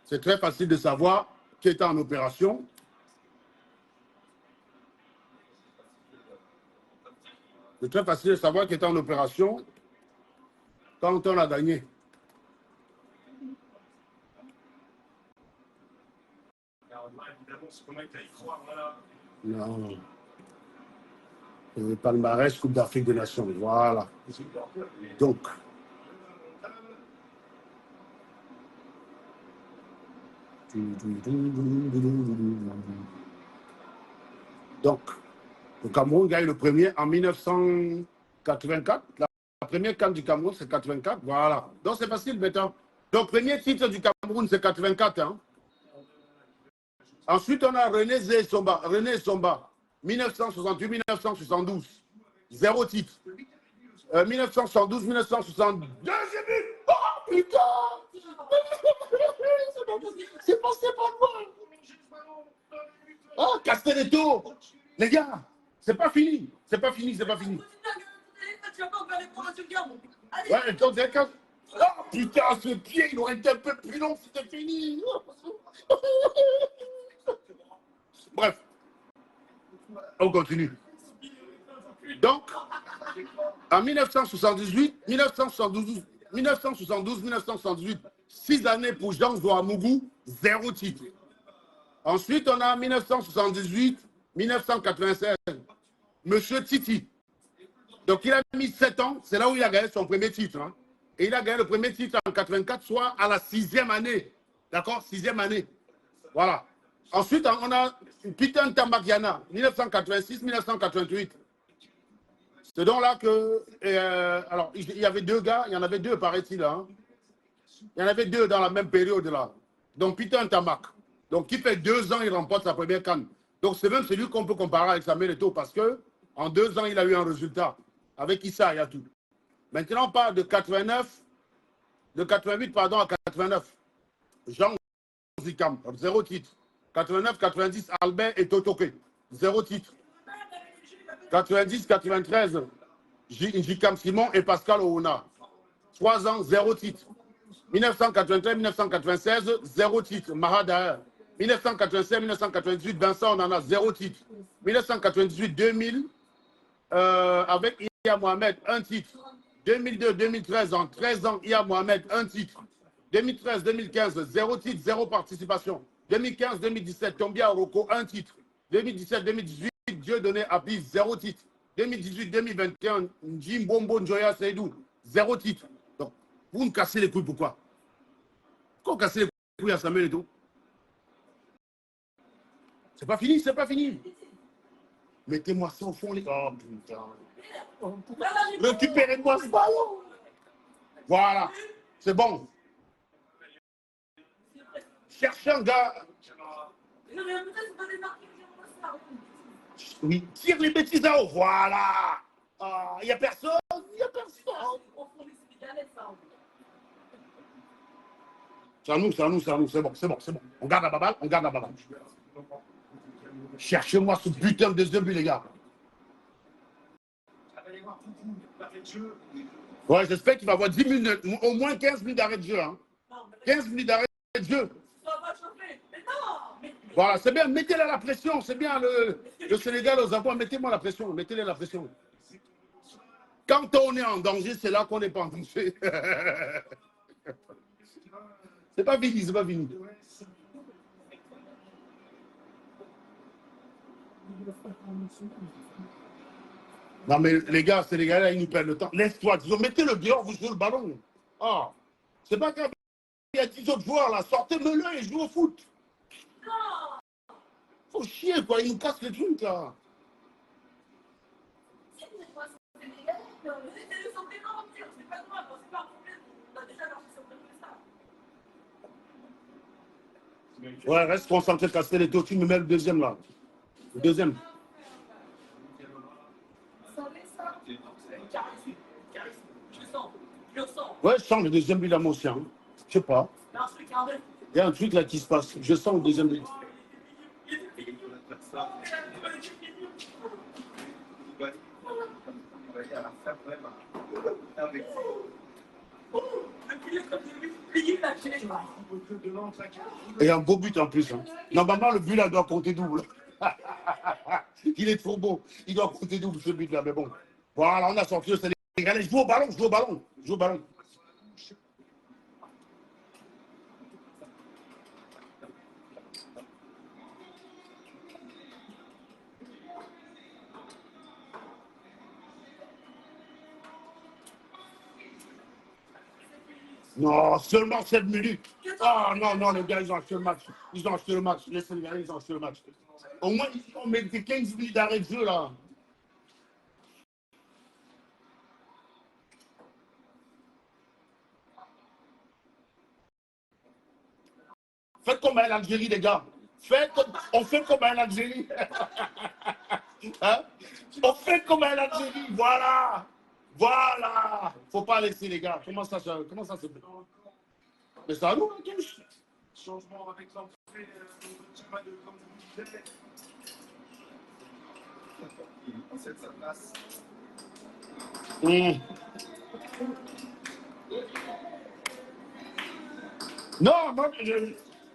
C'est très facile de savoir qui est en opération. C'est très facile de savoir qui est en opération quand on a gagné. Alors là, évidemment, c'est comment il y croire, voilà. Non. Le palmarès Coupe d'Afrique des Nations. Voilà. Donc. Donc, le Cameroun gagne le premier en 1984. La première CAN du Cameroun, c'est 84. Voilà. Donc, c'est facile maintenant. Donc, premier titre du Cameroun, c'est 84. Hein. Ensuite, on a René Somba. René Somba, 1968-1972. 0 titre. 1972-1972, j'ai vu. Oh, putain! C'est passé par moi. Oh, Castelletto. Les gars, c'est pas fini. C'est pas fini, c'est pas fini. Ouais, donc, oh, putain, ce pied, il aurait été un peu plus long, c'était fini. Bref, on continue. Donc, en 1978, 1972-1978, 6 années pour Jean Zouamougou, 0 titre. Ensuite, on a 1978-1996, Monsieur Titi. Donc, il a mis 7 ans, c'est là où il a gagné son premier titre. Hein. Et il a gagné le premier titre en 84, soit à la 6e année. D'accord? 6e année. Voilà. Ensuite, on a Peter Ntambakiana, 1986-1988. C'est donc là que... alors, il y avait 2 gars, il y en avait 2, paraît-il. Hein. Il y en avait 2 dans la même période là. Donc, Peter Ntambak. Donc, qui fait 2 ans, il remporte sa première CAN. Donc, c'est même celui qu'on peut comparer avec Samuel Eto'o parce qu'en 2 ans, il a eu un résultat avec Issa Hayatou. Maintenant, on parle de 89, de 88, pardon, à 89. Jean Zikam, 0 titre. 89-90, Albert et Totoke, 0 titre. 90-93, Jikam Simon et Pascal Ouna, 3 ans, 0 titre. 1983-1996, 0 titre. Mahada, 1987-1998, Vincent Onana, 0 titre. 1998-2000, avec Iya Mohamed, 1 titre. 2002-2013, en 13 ans, Iya Mohamed, 1 titre. 2013-2015, 0 titre, 0 participation. 2015-2017, Tombia Roko, 1 titre. 2017-2018, Dieudonné Abis, 0 titre. 2018-2021, Njim Bombo Njoya Seydou, 0 titre. Donc, vous me cassez les couilles, pourquoi? Pourquoi vous cassez les couilles à Samuel Eto'o? C'est pas fini, c'est pas fini. Mettez-moi ça au fond, les gars. Oh, putain. Récupérez-moi ce ballon. Voilà, c'est bon. Cherchez un gars. Oui, tire les bêtises à haut. Voilà. Il n'y a personne. Il n'y a personne. C'est à nous, c'est à nous, c'est à nous. C'est bon, c'est bon, c'est bon. On garde la baballe, on garde la baballe. Cherchez-moi ce putain de deuxième but, les gars. Ouais, j'espère qu'il va y avoir 10 minutes, au moins 15 minutes d'arrêt de jeu. Hein. 15 minutes d'arrêt de jeu. Voilà, c'est bien, mettez-le la pression, c'est bien le Sénégal aux avoirs, mettez-moi la pression, mettez-le la pression. Quand on est en danger, c'est là qu'on n'est pas en danger. C'est pas fini, c'est pas fini. Non mais les gars, Sénégalais, ils nous perdent le temps. Laisse-toi, mettez le dehors, vous jouez le ballon. Ah, c'est pas grave. il y a 10 autres joueurs là, sortez-le et jouez au foot. Faut chier quoi, ils nous cassent les trucs là. Ouais, reste concentré, casser les taux. Tu me mets le deuxième là. Le deuxième. Ouais, je sens le deuxième but là, moi aussi. Hein. Je sais pas. Il y a un truc là qui se passe. Je sens le deuxième but. Et un beau but en plus. Hein. Normalement, le but là doit compter double. Il est trop beau. Il doit compter double ce but là, mais bon. Voilà, on a sorti le Sénégalais. Joue au ballon, joue au ballon, joue au ballon. Non, seulement 7 minutes. Ah non, non, les gars, ils ont acheté le match. Ils ont acheté le match. Les Sénégalais, ils ont acheté le match. Au moins, ils ont mis 15 minutes d'arrêt de jeu, là. Faites comme à l'Algérie, les gars. On fait comme à l'Algérie. Hein? On fait comme à l'Algérie. Voilà. Voilà. Faut pas laisser, les gars. Comment ça se fait? Mais ça nous, on touche. Changement avec l'entrée de comme vous disiez. C'est sa place. Non, moi,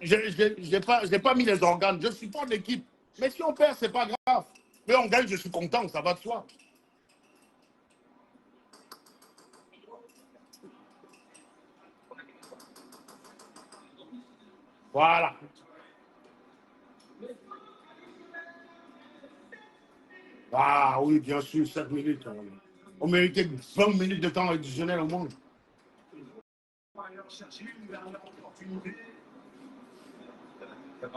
je n'ai pas mis les organes. Je suis pas l'équipe. Mais si on perd, c'est pas grave. Mais on gagne, je suis content, ça va de soi. Voilà. Ah oui, bien sûr, 7 minutes. On méritait 20 minutes de temps additionnel au monde. Chercher une dernière opportunité. La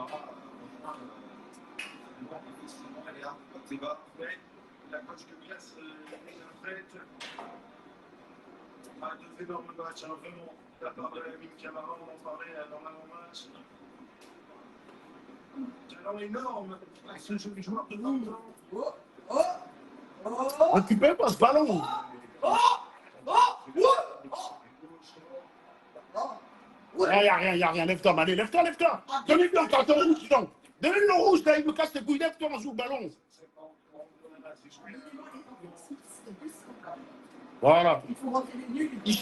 coach de classe est prête à deux énormes matchs. Vraiment, de la part de Lamine Camara, on en parlait dans l'avant-match. Talent énorme à ce joli joueur de 20 ans. Récupère pas ce ballon. Il n'y a rien. Lève-toi, allez, lève-toi. Donnez-lui un carton rouge, donc. Donnez-lui le rouge, là, il me casse les couilles. Lève-toi, on joue le ballon. Voilà. Il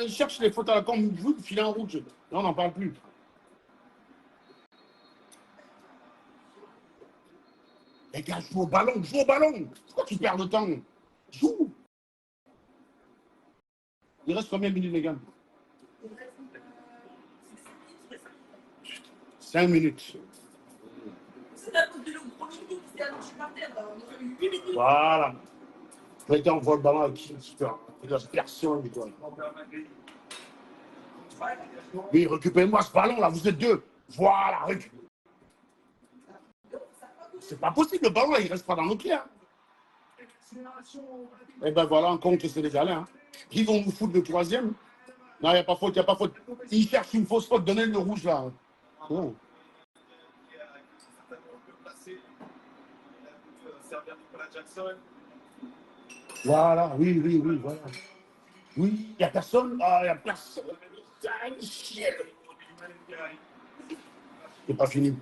cherche les fautes à la com, vous, le filet en rouge. Là, on n'en parle plus. Les gars, joue au ballon. Pourquoi tu perds le temps? Joue. Il reste combien de minutes, les gars? 5 minutes. Voilà. Maintenant, on voit le ballon avec qui? Super. Il n'y a personne. Oui, récupérez-moi ce ballon là, vous êtes deux. Voilà, récupérez. C'est pas possible, le ballon là, il reste pas dans nos pieds. Hein. Et ben voilà, on compte les Sénégalais. Hein. Ils vont nous foutre le troisième. Non, il n'y a pas faute, Ils cherchent une fausse faute, donnez le rouge là. Oh. Voilà, oui, voilà. Oui, il n'y a personne. Ah, il n'y a personne. C'est pas fini.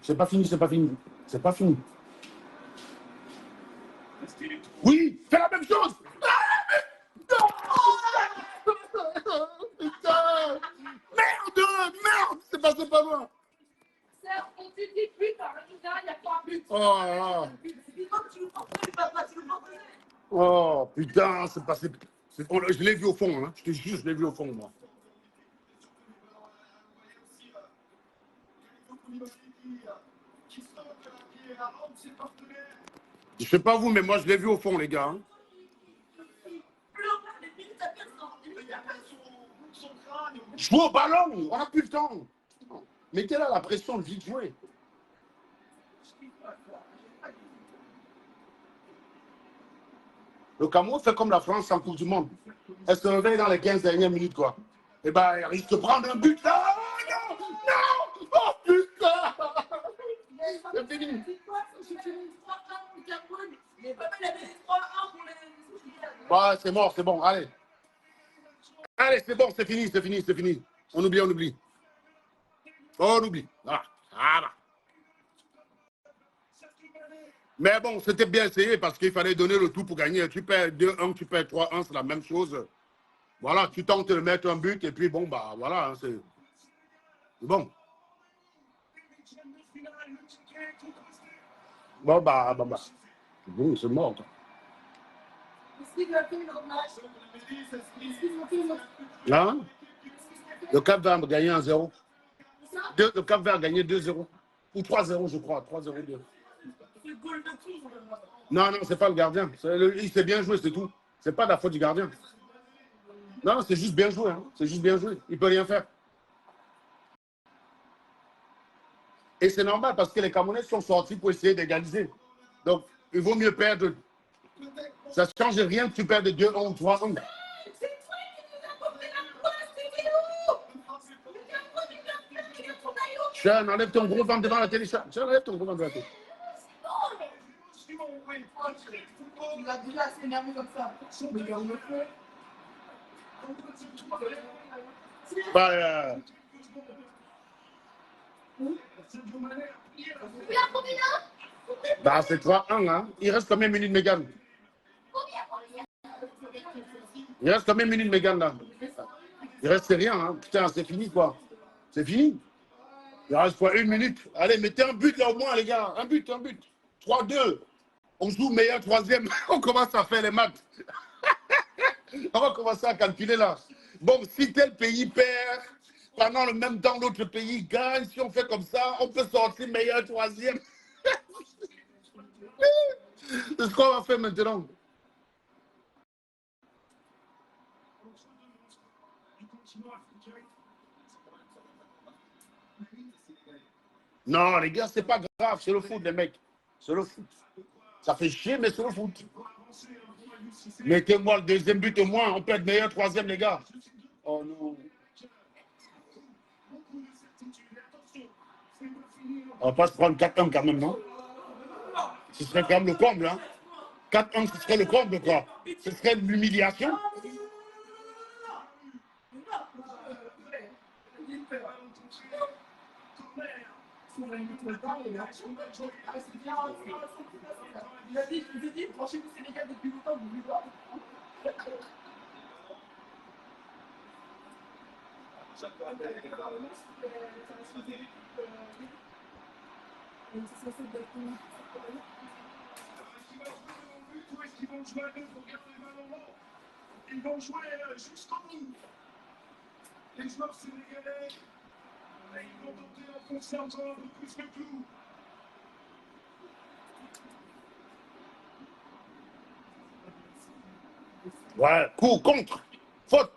Oui, fais la même chose. Putain. Merde, c'est passé pas loin. Oh putain, c'est passé. Je l'ai vu au fond, hein. Je te jure, je l'ai vu au fond, moi. Je sais pas vous, mais moi je l'ai vu au fond, les gars. Hein. Jouer au ballon, on n'a plus le temps. Mettez là la pression, vite jouer. Le Cameroun fait comme la France en Coupe du Monde. Elle se réveille dans les 15 dernières minutes, quoi. Et ben, elle risque de prendre un but là. Oh, non, non, oh putain. C'est fini. Ouais, c'est mort, c'est bon, allez. Allez, c'est bon, c'est fini, c'est fini, c'est fini. On oublie, on oublie. On oublie. Voilà. Voilà. Mais bon, c'était bien essayé parce qu'il fallait donner le tout pour gagner. Tu perds 2-1, tu perds 3-1, c'est la même chose. Voilà, tu tentes de mettre un but et puis bon, bah voilà, hein, c'est bon. Bon, bah. Bon, c'est mort. Hein? Le Cap va gagner 1-0. Le Cap va gagner 2-0. Ou 3-0, je crois. 3-0-2. Non, c'est pas le gardien. Il s'est bien joué, c'est tout. C'est pas de la faute du gardien. Non, c'est juste bien joué. Hein. C'est juste bien joué. Il peut rien faire. Et c'est normal parce que les Camerounais sont sortis pour essayer d'égaliser. Donc, il vaut mieux perdre. Ça ne change rien que tu perds de 2-1 ou 3-1. Tiens, enlève ton gros ventre devant la télé. Tiens, enlève ton gros ventre devant la télé. Il a déjà assez énervé comme ça. Bah, c'est 3-1. Hein. Il reste combien de minutes, Mégane? Il reste combien de minutes, Mégane, là? Il reste rien. Hein. Putain, c'est fini, quoi. C'est fini. Il reste quoi? 1 minute. Allez, mettez un but, là, au moins, les gars. Un but. 3-2. On joue meilleur troisième. On commence à faire les maths. On va commencer à calculer, là. Bon, si tel pays perd, pendant le même temps, l'autre pays gagne. Si on fait comme ça, on peut sortir meilleur troisième. C'est ce qu'on va faire maintenant. Non, les gars, c'est pas grave. C'est le foot, les mecs. C'est le foot. Ça fait chier, mais c'est le foot. Mettez-moi le deuxième but au moins. On peut être meilleur troisième, les gars. Oh non. On va pas se prendre 4-1 quand même, non? Ce serait quand même le comble, hein? 4-1, ce serait le comble, quoi. Ce serait l'humiliation. Il a dit, je vous ai dit, branchez le Sénégal depuis longtemps, vous voulez voir. Ils vont jouer jusqu'au bout. Les joueurs sénégalais, ils vont tenter en conservant un peu plus le clou. Ouais, coup, contre, faute.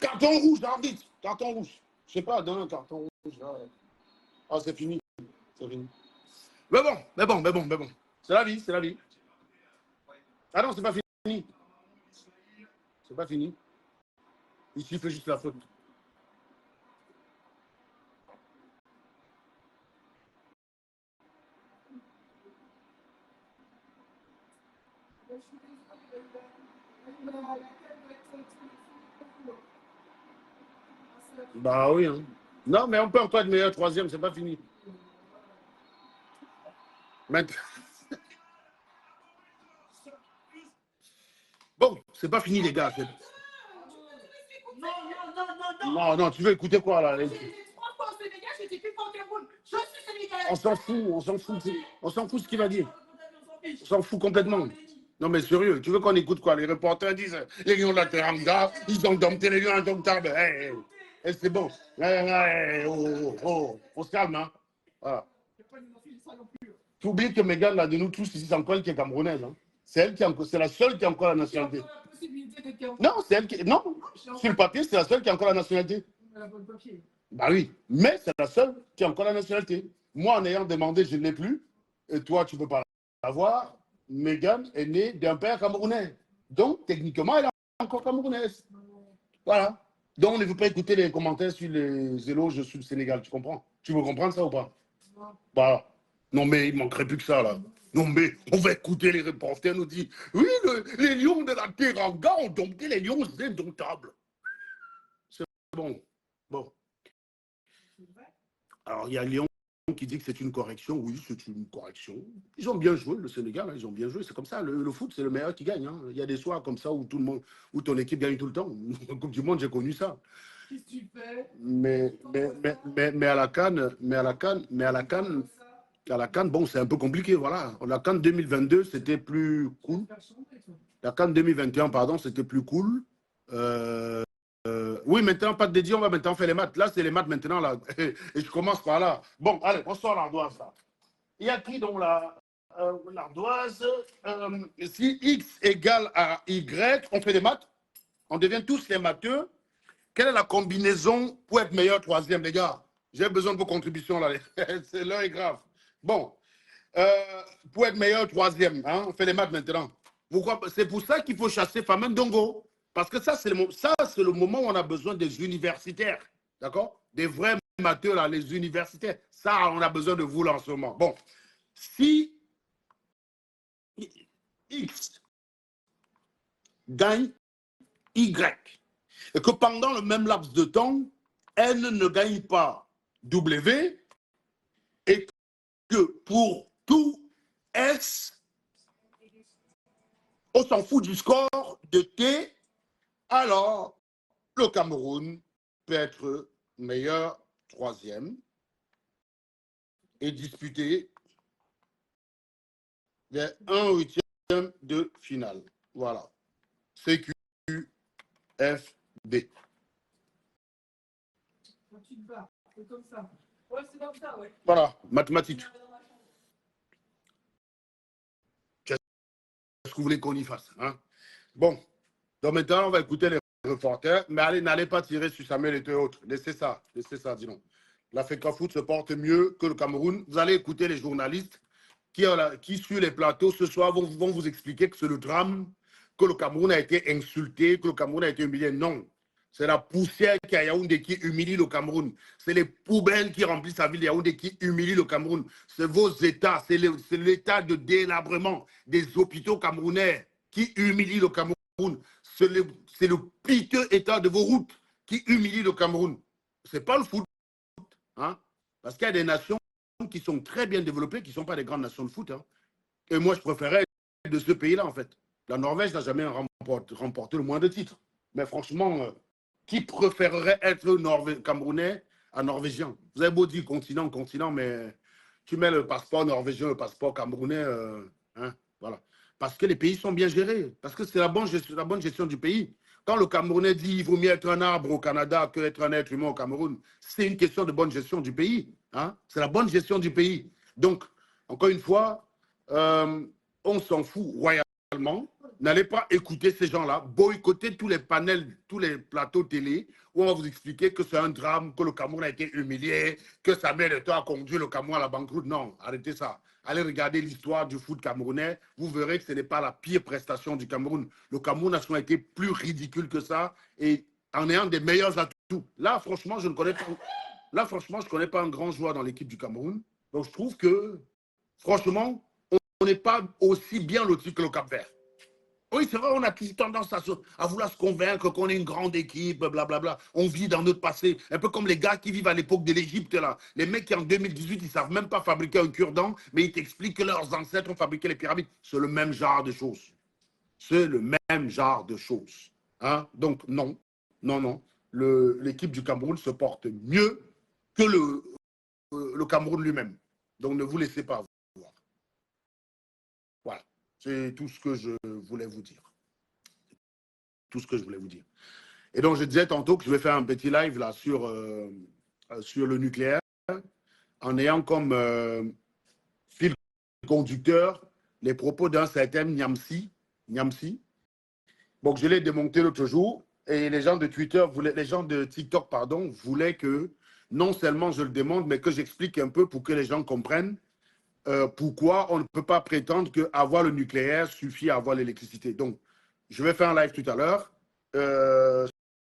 Carton rouge, arbitre. Carton rouge. Je sais pas, donne un carton rouge. Ah, c'est fini. C'est fini. Mais bon. C'est la vie, c'est la vie. Ah non, c'est pas fini. C'est pas fini. Ici, il fait juste la faute. Bah oui. Hein. Non, mais on peut encore être meilleur troisième, c'est pas fini. Maintenant. Bon, c'est pas fini, les gars. Non, tu veux écouter quoi, là? On s'en fout. On s'en fout ce qu'il va dire. On s'en fout complètement. Non, mais sérieux, tu veux qu'on écoute quoi? Les reporters disent les lions de la Teranga, ils ont dompté les lions indomptables. C'est bon. On se calme, hein. Voilà. Tu oublies que Mégane, là, de nous tous ici, c'est encore elle qui est camerounaise. Hein. C'est la seule qui a encore la nationalité. Non, c'est elle qui. Non, sur le papier, c'est la seule qui a encore la nationalité. Bah oui, mais c'est la seule qui a encore la nationalité. Moi, en ayant demandé, je ne l'ai plus. Et toi, tu ne peux pas l'avoir. Meghan est née d'un père camerounais. Donc, techniquement, elle est encore camerounaise. Voilà. Donc, on ne veut pas écouter les commentaires sur les éloges sur le Sénégal. Tu comprends? Tu veux comprendre ça ou pas? Voilà. Non, mais il ne manquerait plus que ça, là. Non, mais on va écouter les reporters nous dire oui, les lions de la Teranga ont dompté les lions indomptables. C'est bon. Bon. Alors, il y a Lyon qui dit que c'est une correction. Oui, c'est une correction. Ils ont bien joué, le Sénégal, hein, ils ont bien joué. C'est comme ça, le foot, c'est le meilleur qui gagne. Hein. Il y a des soirs comme ça où tout le monde, où ton équipe gagne tout le temps. En Coupe du Monde, j'ai connu ça. Qu'est-ce que tu fais? Mais à la CAN, bon, c'est un peu compliqué, voilà. La CAN 2022, c'était plus cool. La CAN 2021, pardon, c'était plus cool. Oui, maintenant, pas de dédié, on va maintenant faire les maths. Là, c'est les maths maintenant, là. Et je commence par là. Bon, allez, on sort l'ardoise, là. Il y a qui donc l'ardoise? Si X égale à Y, on fait des maths. On devient tous les matheux. Quelle est la combinaison pour être meilleur troisième, les gars? J'ai besoin de vos contributions, là. L'heure est grave. Bon, pour être meilleur troisième, hein, on fait les maths maintenant. C'est pour ça qu'il faut chasser Famen Dongo. Parce que ça, c'est le moment où on a besoin des universitaires. D'accord? Des vrais matheux, là, les universitaires. Ça, on a besoin de vous, là, en ce moment. Bon, si X gagne Y, et que pendant le même laps de temps, N ne gagne pas W, et que pour tout S, on s'en fout du score de T, alors le Cameroun peut être meilleur troisième et disputer les 1/8 de finale. Voilà. CQFB. C'est comme ça. Ouais, c'est comme ça, ouais. Voilà, mathématiques. Qu'est-ce que vous voulez qu'on y fasse, hein? Bon, donc maintenant, on va écouter les reporters, mais allez, n'allez pas tirer sur Samuel et autres. Laissez ça, dis-donc. L'Africa Foot se porte mieux que le Cameroun. Vous allez écouter les journalistes qui sur les plateaux ce soir, vont vous expliquer que c'est le drame, que le Cameroun a été insulté, que le Cameroun a été humilié. Non. C'est la poussière qui est à Yaoundé qui humilie le Cameroun. C'est les poubelles qui remplissent la ville de Yaoundé qui humilient le Cameroun. C'est vos États, c'est l'état de délabrement des hôpitaux camerounais qui humilie le Cameroun. C'est le piteux état de vos routes qui humilie le Cameroun. Ce n'est pas le foot. Hein? Parce qu'il y a des nations qui sont très bien développées, qui ne sont pas des grandes nations de foot. Hein. Et moi, je préférais de ce pays-là, en fait. La Norvège n'a jamais remporté le moindre titre. Mais franchement, qui préférerait être Camerounais à Norvégien? Vous avez beau dire continent, mais tu mets le passeport norvégien, le passeport camerounais, hein, voilà. Parce que les pays sont bien gérés, parce que c'est la bonne gestion du pays. Quand le Camerounais dit qu'il vaut mieux être un arbre au Canada qu'être un être humain au Cameroun, c'est une question de bonne gestion du pays. Hein? C'est la bonne gestion du pays. Donc, encore une fois, on s'en fout royalement. N'allez pas écouter ces gens-là, boycotter tous les panels, tous les plateaux télé, où on va vous expliquer que c'est un drame, que le Cameroun a été humilié, que Samuel Eto'o a conduit le Cameroun à la banqueroute. Non, arrêtez ça. Allez regarder l'histoire du foot camerounais, vous verrez que ce n'est pas la pire prestation du Cameroun. Le Cameroun a souvent été plus ridicule que ça, et en ayant des meilleurs atouts. Là, franchement, je ne connais pas un grand joueur dans l'équipe du Cameroun. Donc, je trouve que, franchement, on n'est pas aussi bien loti que le Cap-Vert. Oui, c'est vrai, on a toujours tendance à vouloir se convaincre qu'on est une grande équipe, blablabla. On vit dans notre passé, un peu comme les gars qui vivent à l'époque de l'Égypte, là. Les mecs qui, en 2018, ils ne savent même pas fabriquer un cure-dent, mais ils t'expliquent que leurs ancêtres ont fabriqué les pyramides. C'est le même genre de choses. C'est le même genre de choses. Hein? Donc, non. L'équipe du Cameroun se porte mieux que le Cameroun lui-même. Donc, ne vous laissez pas voir. Voilà. C'est tout ce que je voulais vous dire. Tout ce que je voulais vous dire. Et donc, je disais tantôt que je vais faire un petit live là sur le nucléaire en ayant comme fil conducteur les propos d'un certain Niamsi. Bon, je l'ai démonté l'autre jour et les gens de les gens de TikTok, pardon, voulaient que non seulement je le démonte, mais que j'explique un peu pour que les gens comprennent pourquoi on ne peut pas prétendre qu'avoir le nucléaire suffit à avoir l'électricité. Donc, je vais faire un live tout à l'heure.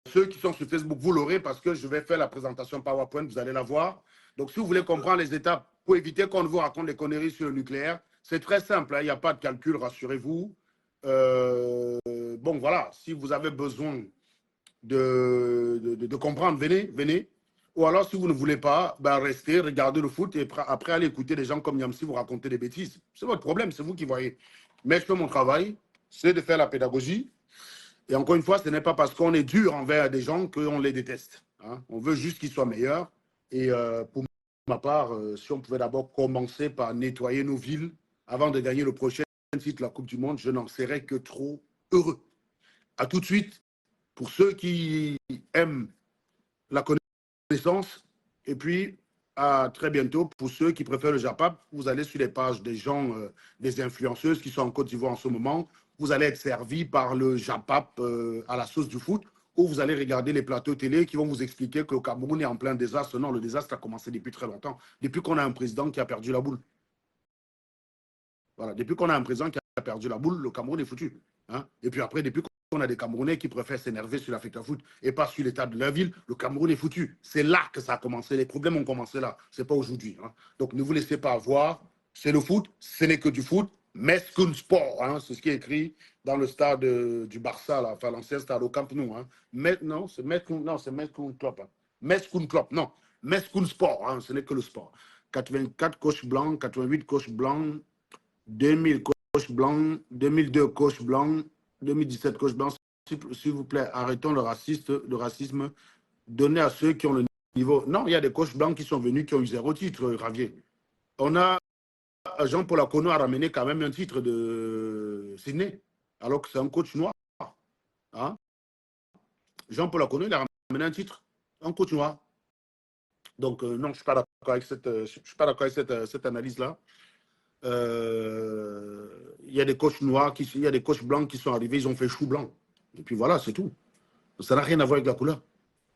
Ceux qui sont sur Facebook, vous l'aurez parce que je vais faire la présentation PowerPoint, vous allez la voir. Donc, si vous voulez comprendre les étapes pour éviter qu'on ne vous raconte des conneries sur le nucléaire, c'est très simple, hein, il n'y a pas de calcul, rassurez-vous. Bon, voilà, si vous avez besoin de comprendre, venez. Ou alors, si vous ne voulez pas, ben restez, regardez le foot et après, allez écouter des gens comme Yamsi vous raconter des bêtises. C'est votre problème, c'est vous qui voyez. Mais je fais mon travail, c'est de faire la pédagogie. Et encore une fois, ce n'est pas parce qu'on est dur envers des gens qu'on les déteste. Hein. On veut juste qu'ils soient meilleurs. Et pour ma part, si on pouvait d'abord commencer par nettoyer nos villes avant de gagner le prochain titre, la Coupe du Monde, je n'en serais que trop heureux. À tout de suite, pour ceux qui aiment la connaissance. Et puis, à très bientôt pour ceux qui préfèrent le Japap. Vous allez sur les pages des gens, des influenceuses qui sont en Côte d'Ivoire en ce moment. Vous allez être servi par le Japap à la sauce du foot, ou vous allez regarder les plateaux télé qui vont vous expliquer que le Cameroun est en plein désastre. Non, le désastre a commencé depuis très longtemps, depuis qu'on a un président qui a perdu la boule. Voilà, depuis qu'on a un président qui a perdu la boule, le Cameroun est foutu. Hein? Et puis après, depuis qu'on a des Camerounais qui préfèrent s'énerver sur l'Afrique Foot et pas sur l'état de leur ville, le Cameroun est foutu. C'est là que ça a commencé. Les problèmes ont commencé là. Ce n'est pas aujourd'hui. Hein? Donc ne vous laissez pas avoir. C'est le foot, ce n'est que du foot. Mescun Sport, hein? C'est ce qui est écrit dans le stade du Barça, là, enfin l'ancien stade au Camp Nou. Hein? Non, c'est Mescun Club. Hein? Mescun Club, non. Mescun Sport, hein? Ce n'est que le sport. 84 coachs blancs, 88 coachs blancs, 2000 coachs blancs, 2002 coachs blancs, 2017 coachs blancs. S'il vous plaît, arrêtons le racisme. Donnez à ceux qui ont le niveau. Non, il y a des coachs blancs qui sont venus, qui ont eu 0 titre, Ravier. On a Jean-Paul Akono a ramené quand même un titre de Sydney, alors que c'est un coach noir. Hein? Jean-Paul Akono, il a ramené un titre, un coach noir. Donc, non, je ne suis pas d'accord avec cette analyse-là. Il y a des coachs noirs, il y a des coachs blancs qui sont arrivés, ils ont fait chou blanc. Et puis voilà, c'est tout. Ça n'a rien à voir avec la couleur.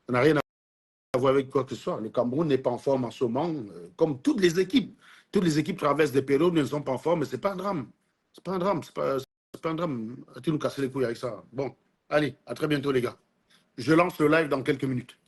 Ça n'a rien à voir avec quoi que ce soit. Le Cameroun n'est pas en forme en ce moment, comme toutes les équipes. Toutes les équipes traversent des périodes où elles ne sont pas en forme, mais ce n'est pas un drame. Ce n'est pas un drame. C'est pas un drame. Tu nous casser les couilles avec ça. Bon, allez, à très bientôt les gars. Je lance le live dans quelques minutes.